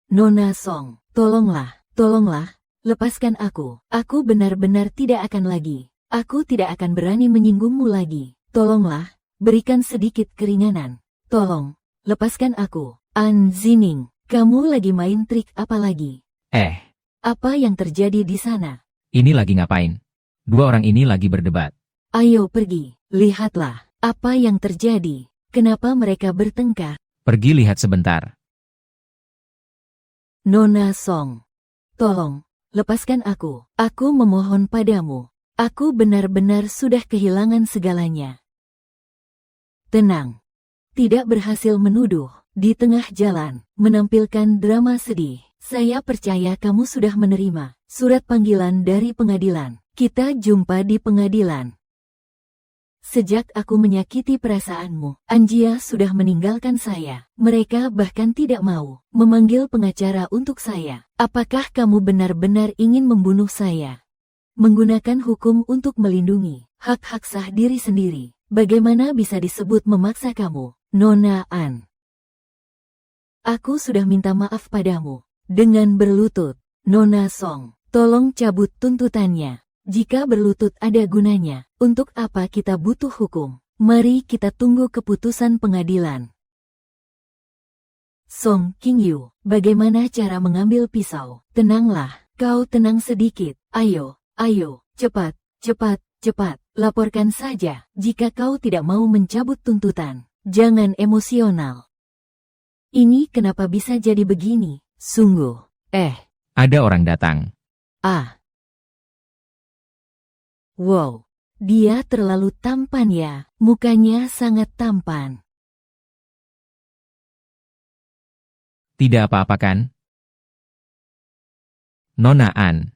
A: Nona Song, tolonglah, lepaskan aku. Aku benar-benar tidak akan lagi. Aku tidak akan berani menyinggungmu lagi. Tolonglah, berikan sedikit keringanan. Tolong, lepaskan aku. An Zining, kamu lagi main trik apa lagi? Apa yang terjadi di sana?
B: Ini lagi ngapain? Dua orang ini lagi berdebat.
A: Ayo pergi, lihatlah, apa yang terjadi. Kenapa mereka bertengkar?
B: Pergi lihat sebentar.
A: Nona Song, tolong, lepaskan aku. Aku memohon padamu. Aku benar-benar sudah kehilangan segalanya. Tenang. Tidak berhasil menuduh. Di tengah jalan, menampilkan drama sedih. Saya percaya kamu sudah menerima surat panggilan dari pengadilan. Kita jumpa di pengadilan. Sejak aku menyakiti perasaanmu, Anjia sudah meninggalkan saya. Mereka bahkan tidak mau memanggil pengacara untuk saya. Apakah kamu benar-benar ingin membunuh saya? Menggunakan hukum untuk melindungi hak-hak sah diri sendiri. Bagaimana bisa disebut memaksa kamu, Nona An? Aku sudah minta maaf padamu. Dengan berlutut, Nona Song, tolong cabut tuntutannya. Jika berlutut ada gunanya, untuk apa kita butuh hukum? Mari kita tunggu keputusan pengadilan. Song Qingyu, bagaimana cara mengambil pisau? Tenanglah, kau tenang sedikit. Ayo, cepat, cepat, laporkan saja. Jika kau tidak mau mencabut tuntutan, jangan emosional. Ini kenapa bisa jadi begini? Sungguh.
B: Ada orang datang.
A: Wow. Dia terlalu tampan ya. Mukanya sangat tampan.
B: Tidak apa-apa kan? Nona An.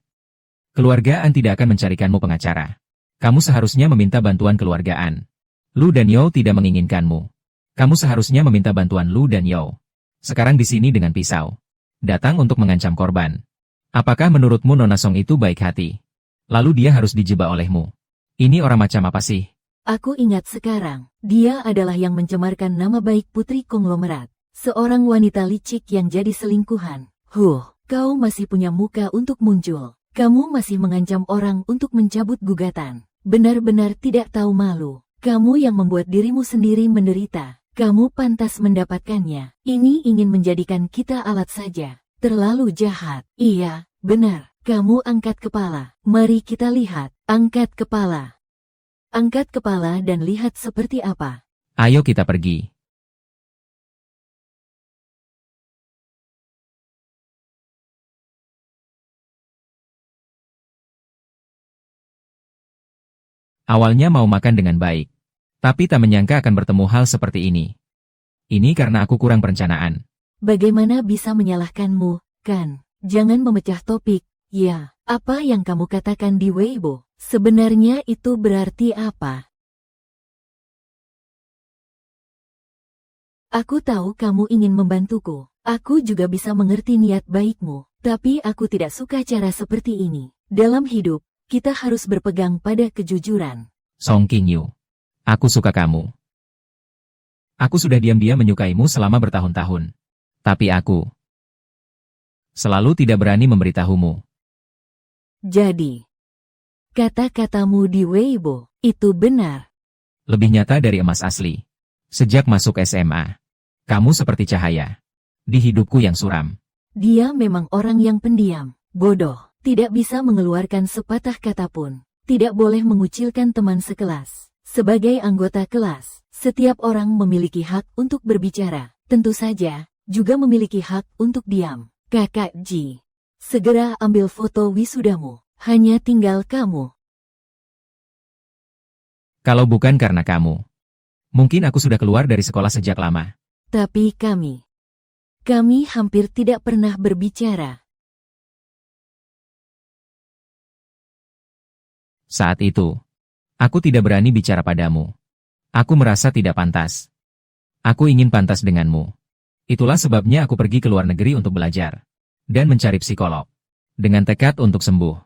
B: Keluarga An tidak akan mencarikanmu pengacara. Kamu seharusnya meminta bantuan keluarga An. Lu dan Yo tidak menginginkanmu. Kamu seharusnya meminta bantuan Lu dan Yo. Sekarang di sini dengan pisau. Datang untuk mengancam korban. Apakah menurutmu Nona Song itu baik hati? Lalu dia harus dijebak olehmu. Ini orang macam apa sih?
A: Aku ingat sekarang, dia adalah yang mencemarkan nama baik putri konglomerat. Seorang wanita licik yang jadi selingkuhan. Kau masih punya muka untuk muncul. Kamu masih mengancam orang untuk mencabut gugatan. Benar-benar tidak tahu malu. Kamu yang membuat dirimu sendiri menderita. Kamu pantas mendapatkannya. Ini ingin menjadikan kita alat saja. Terlalu jahat. Iya, benar. Kamu angkat kepala. Mari kita lihat. Angkat kepala. Angkat kepala dan lihat seperti apa.
B: Ayo kita pergi. Awalnya mau makan dengan baik. Tapi tak menyangka akan bertemu hal seperti ini. Ini karena aku kurang perencanaan.
A: Bagaimana bisa menyalahkanmu, kan? Jangan memecah topik. Ya, apa yang kamu katakan di Weibo? Sebenarnya itu berarti apa? Aku tahu kamu ingin membantuku. Aku juga bisa mengerti niat baikmu. Tapi aku tidak suka cara seperti ini. Dalam hidup, kita harus berpegang pada kejujuran.
B: Song Qingyu. Aku suka kamu. Aku sudah diam-diam menyukaimu selama bertahun-tahun. Tapi aku selalu tidak berani memberitahumu.
A: Jadi, kata-katamu di Weibo, itu benar.
B: Lebih nyata dari emas asli. Sejak masuk SMA, kamu seperti cahaya di hidupku yang suram.
A: Dia memang orang yang pendiam, bodoh, tidak bisa mengeluarkan sepatah kata pun. Tidak boleh mengucilkan teman sekelas. Sebagai anggota kelas, setiap orang memiliki hak untuk berbicara. Tentu saja, juga memiliki hak untuk diam. Kakak Ji, segera ambil foto wisudamu. Hanya tinggal kamu.
B: Kalau bukan karena kamu, mungkin aku sudah keluar dari sekolah sejak lama.
A: Tapi kami hampir tidak pernah berbicara.
B: Saat itu, aku tidak berani bicara padamu. Aku merasa tidak pantas. Aku ingin pantas denganmu. Itulah sebabnya aku pergi ke luar negeri untuk belajar dan mencari psikolog. Dengan tekad untuk sembuh.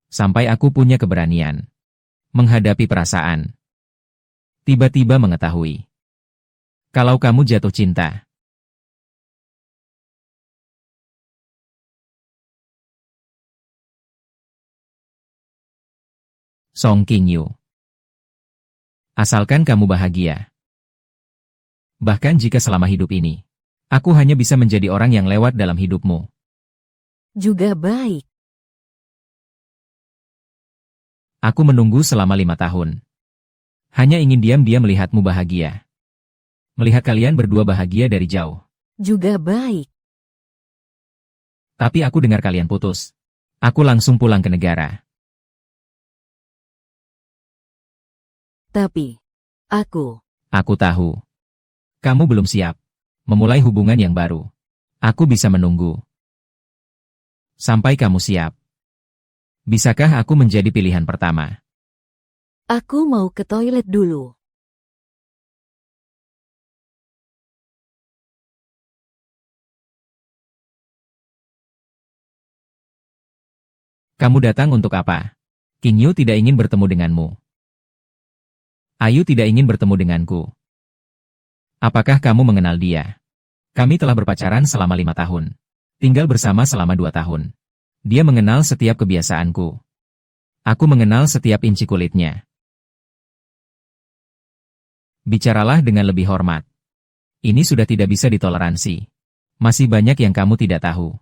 B: Sampai aku punya keberanian menghadapi perasaan. Tiba-tiba mengetahui. Kalau kamu jatuh cinta. Song Qingyu. Asalkan kamu bahagia. Bahkan jika selama hidup ini, aku hanya bisa menjadi orang yang lewat dalam hidupmu.
A: Juga baik.
B: Aku menunggu selama 5 tahun. Hanya ingin diam-diam melihatmu bahagia. Melihat kalian berdua bahagia dari jauh.
A: Juga baik.
B: Tapi aku dengar kalian putus. Aku langsung pulang ke negara.
A: Tapi, aku
B: tahu. Kamu belum siap memulai hubungan yang baru. Aku bisa menunggu. Sampai kamu siap. Bisakah aku menjadi pilihan pertama?
A: Aku mau ke toilet dulu.
B: Kamu datang untuk apa? King Yu tidak ingin bertemu denganmu. Ayu tidak ingin bertemu denganku. Apakah kamu mengenal dia? Kami telah berpacaran selama 5 tahun. Tinggal bersama selama 2 tahun. Dia mengenal setiap kebiasaanku. Aku mengenal setiap inci kulitnya. Bicaralah dengan lebih hormat. Ini sudah tidak bisa ditoleransi. Masih banyak yang kamu tidak tahu.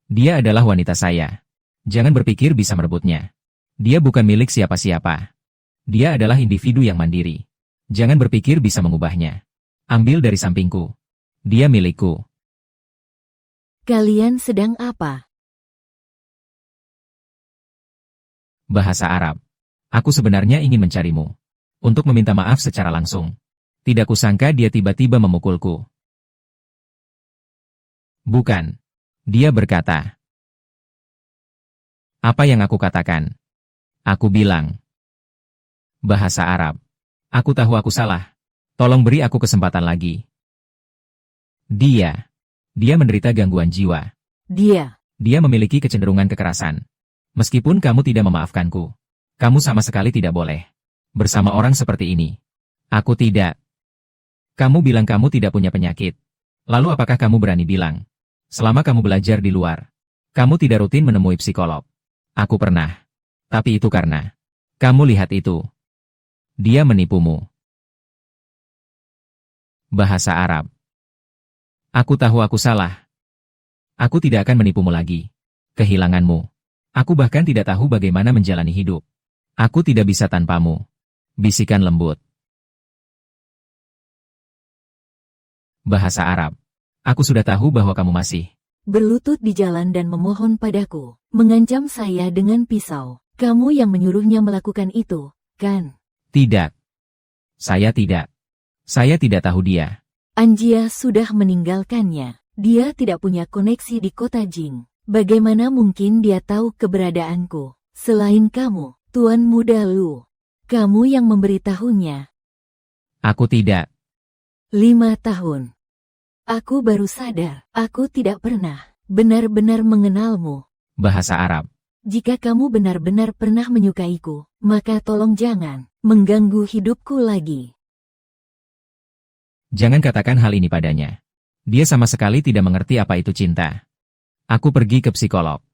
B: Dia adalah wanita saya. Jangan berpikir bisa merebutnya. Dia bukan milik siapa-siapa. Dia adalah individu yang mandiri. Jangan berpikir bisa mengubahnya. Ambil dari sampingku. Dia milikku.
A: Kalian sedang apa?
B: Bahasa Arab. Aku sebenarnya ingin mencarimu. Untuk meminta maaf secara langsung. Tidak kusangka dia tiba-tiba memukulku. Bukan. Dia berkata. Apa yang aku katakan? Aku bilang. Bahasa Arab. Aku tahu aku salah. Tolong beri aku kesempatan lagi. Dia menderita gangguan jiwa. Dia memiliki kecenderungan kekerasan. Meskipun kamu tidak memaafkanku, kamu sama sekali tidak boleh bersama orang seperti ini. Aku tidak. Kamu bilang kamu tidak punya penyakit. Lalu apakah kamu berani bilang? Selama kamu belajar di luar, kamu tidak rutin menemui psikolog. Aku pernah. Tapi itu karena kamu lihat itu. Dia menipumu. Bahasa Arab. Aku tahu aku salah. Aku tidak akan menipumu lagi. Kehilanganmu. Aku bahkan tidak tahu bagaimana menjalani hidup. Aku tidak bisa tanpamu. Bisikan lembut. Bahasa Arab. Aku sudah tahu bahwa kamu masih
A: berlutut di jalan dan memohon padaku, mengancam saya dengan pisau. Kamu yang menyuruhnya melakukan itu, kan?
B: Tidak. Saya tidak. Saya tidak tahu dia.
A: Anjia sudah meninggalkannya. Dia tidak punya koneksi di kota Jing. Bagaimana mungkin dia tahu keberadaanku? Selain kamu, Tuan Muda Lu. Kamu yang memberitahunya.
B: Aku tidak.
A: 5 tahun. Aku baru sadar, aku tidak pernah benar-benar mengenalmu.
B: Bahasa Arab.
A: Jika kamu benar-benar pernah menyukaiku, maka tolong jangan mengganggu hidupku lagi.
B: Jangan katakan hal ini padanya. Dia sama sekali tidak mengerti apa itu cinta. Aku pergi ke psikolog.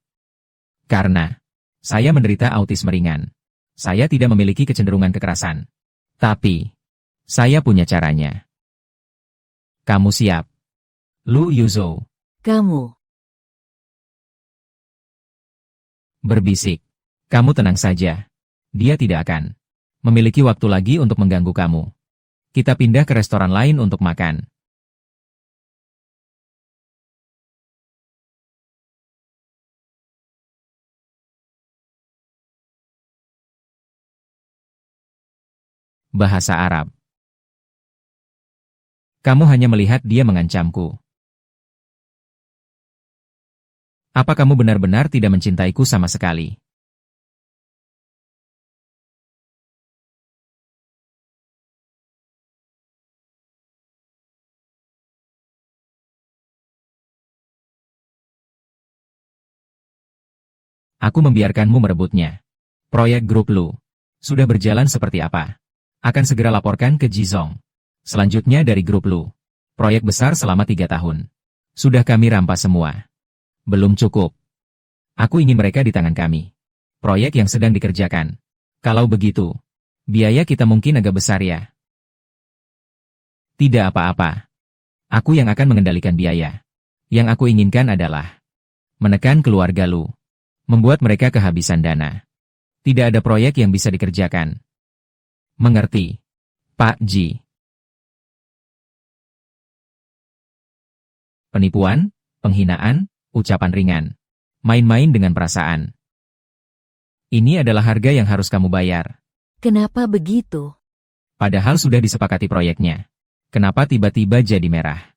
B: Karena saya menderita autisme ringan. Saya tidak memiliki kecenderungan kekerasan. Tapi saya punya caranya. Kamu siap? Lu Yuzhou.
A: Kamu
B: berbisik. Kamu tenang saja. Dia tidak akan memiliki waktu lagi untuk mengganggu kamu. Kita pindah ke restoran lain untuk makan. Bahasa Arab. Kamu hanya melihat dia mengancamku. Apa kamu benar-benar tidak mencintaiku sama sekali? Aku membiarkanmu merebutnya. Proyek grup Lu sudah berjalan seperti apa? Akan segera laporkan ke Jizong. Selanjutnya dari grup Lu. Proyek besar selama 3 tahun. Sudah kami rampas semua. Belum cukup. Aku ingin mereka di tangan kami. Proyek yang sedang dikerjakan. Kalau begitu, biaya kita mungkin agak besar ya. Tidak apa-apa. Aku yang akan mengendalikan biaya. Yang aku inginkan adalah menekan keluarga Lu, membuat mereka kehabisan dana. Tidak ada proyek yang bisa dikerjakan. Mengerti, Pak Ji? Penipuan, penghinaan, ucapan ringan. Main-main dengan perasaan. Ini adalah harga yang harus kamu bayar.
A: Kenapa begitu?
B: Padahal sudah disepakati proyeknya. Kenapa tiba-tiba jadi merah?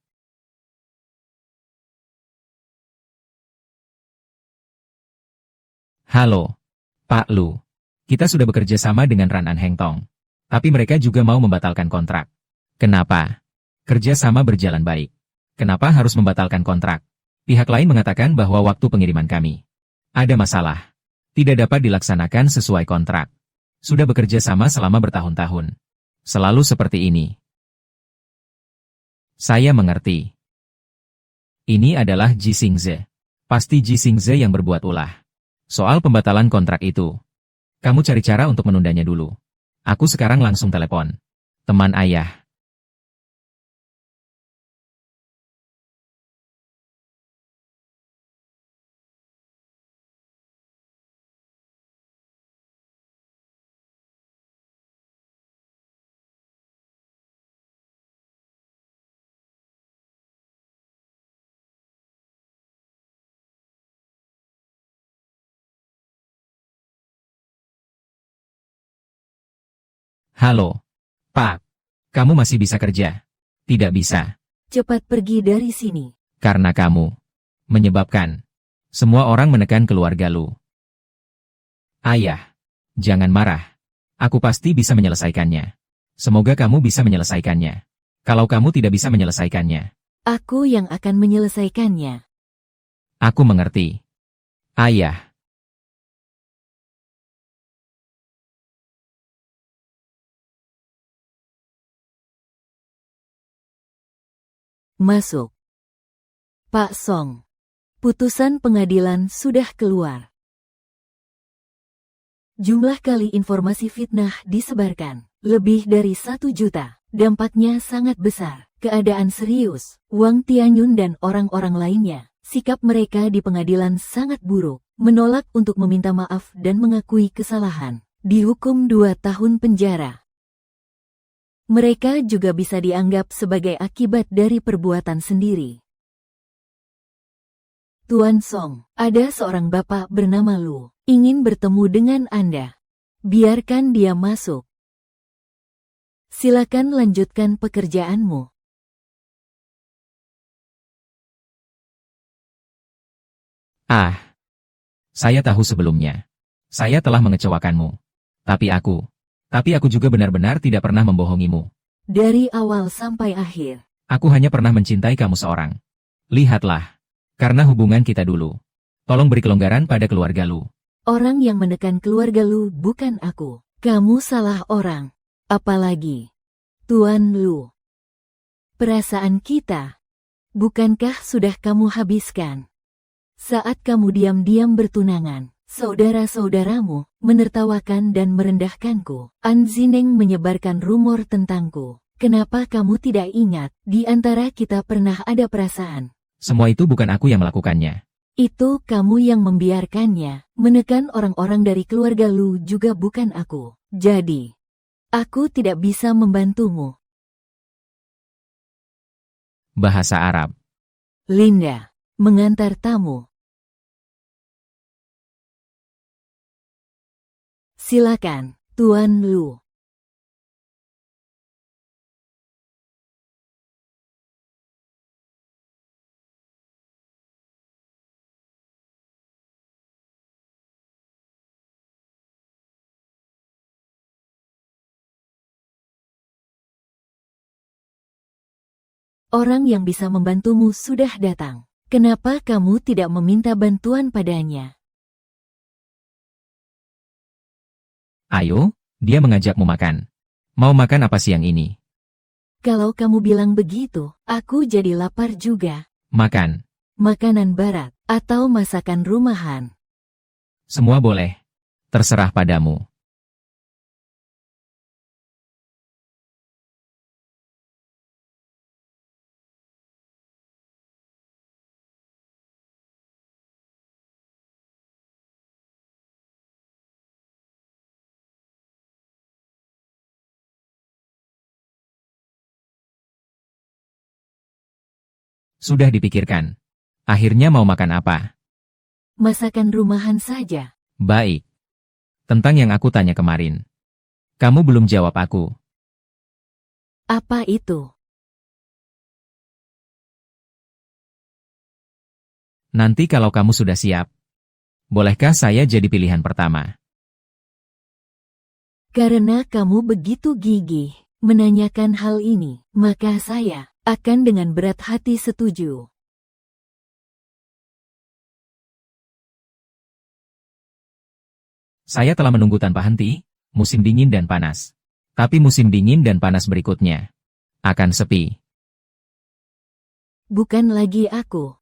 B: Halo, Pak Lu. Kita sudah bekerja sama dengan Ran An Heng Tong. Tapi mereka juga mau membatalkan kontrak. Kenapa? Kerja sama berjalan baik. Kenapa harus membatalkan kontrak? Pihak lain mengatakan bahwa waktu pengiriman kami ada masalah. Tidak dapat dilaksanakan sesuai kontrak. Sudah bekerja sama selama bertahun-tahun. Selalu seperti ini. Saya mengerti. Ini adalah Ji Xingze. Pasti Ji Xingze yang berbuat ulah. Soal pembatalan kontrak itu. Kamu cari cara untuk menundanya dulu. Aku sekarang langsung telepon. Teman ayah. Halo, Pak. Kamu masih bisa kerja? Tidak bisa.
A: Cepat pergi dari sini.
B: Karena kamu menyebabkan semua orang menekan keluarga Lu. Ayah, jangan marah. Aku pasti bisa menyelesaikannya. Semoga kamu bisa menyelesaikannya. Kalau kamu tidak bisa menyelesaikannya,
A: Aku yang akan menyelesaikannya.
B: aku mengerti. Ayah,
A: Masuk. Pak Song. Putusan pengadilan sudah keluar. Jumlah kali informasi fitnah disebarkan. Lebih dari 1 juta. Dampaknya sangat besar. Keadaan serius. Wang Tianyun dan orang-orang lainnya. Sikap mereka di pengadilan sangat buruk. Menolak untuk meminta maaf dan mengakui kesalahan. Dihukum 2 tahun penjara. Mereka juga bisa dianggap sebagai akibat dari perbuatan sendiri. Tuan Song, ada seorang bapak bernama Lu, ingin bertemu dengan Anda. Biarkan dia masuk. Silakan lanjutkan pekerjaanmu.
B: saya tahu sebelumnya. Saya telah mengecewakanmu. Tapi aku juga benar-benar tidak pernah membohongimu.
A: Dari awal sampai akhir.
B: Aku hanya pernah mencintai kamu seorang. Lihatlah. Karena hubungan kita dulu. Tolong beri kelonggaran pada keluarga Lu.
A: Orang yang menekan keluarga Lu bukan aku. Kamu salah orang. Apalagi Tuan Lu. Perasaan kita. Bukankah sudah kamu habiskan? Saat kamu diam-diam bertunangan. Saudara-saudaramu menertawakan dan merendahkanku. An Zineng menyebarkan rumor tentangku. Kenapa kamu tidak ingat, di antara kita pernah ada perasaan?
B: Semua itu bukan aku yang melakukannya.
A: Itu kamu yang membiarkannya. Menekan orang-orang dari keluarga Lu juga bukan aku. Jadi, aku tidak bisa membantumu.
B: Bahasa Arab.
A: Linda, mengantar tamu. Silakan, Tuan Lu. Orang yang bisa membantumu sudah datang. Kenapa kamu tidak meminta bantuan padanya?
B: Ayo, dia mengajakmu makan. Mau makan apa siang ini?
A: Kalau kamu bilang begitu, aku jadi lapar juga.
B: Makan.
A: Makanan barat, atau masakan rumahan.
B: Semua boleh. Terserah padamu. Sudah dipikirkan. Akhirnya mau makan apa?
A: Masakan rumahan saja.
B: Baik. Tentang yang aku tanya kemarin. Kamu belum jawab aku.
A: Apa itu?
B: Nanti kalau kamu sudah siap, bolehkah saya jadi pilihan pertama?
A: Karena kamu begitu gigih menanyakan hal ini, maka saya akan dengan berat hati setuju.
B: Saya telah menunggu tanpa henti, musim dingin dan panas. Tapi musim dingin dan panas berikutnya akan sepi.
A: Bukan lagi aku.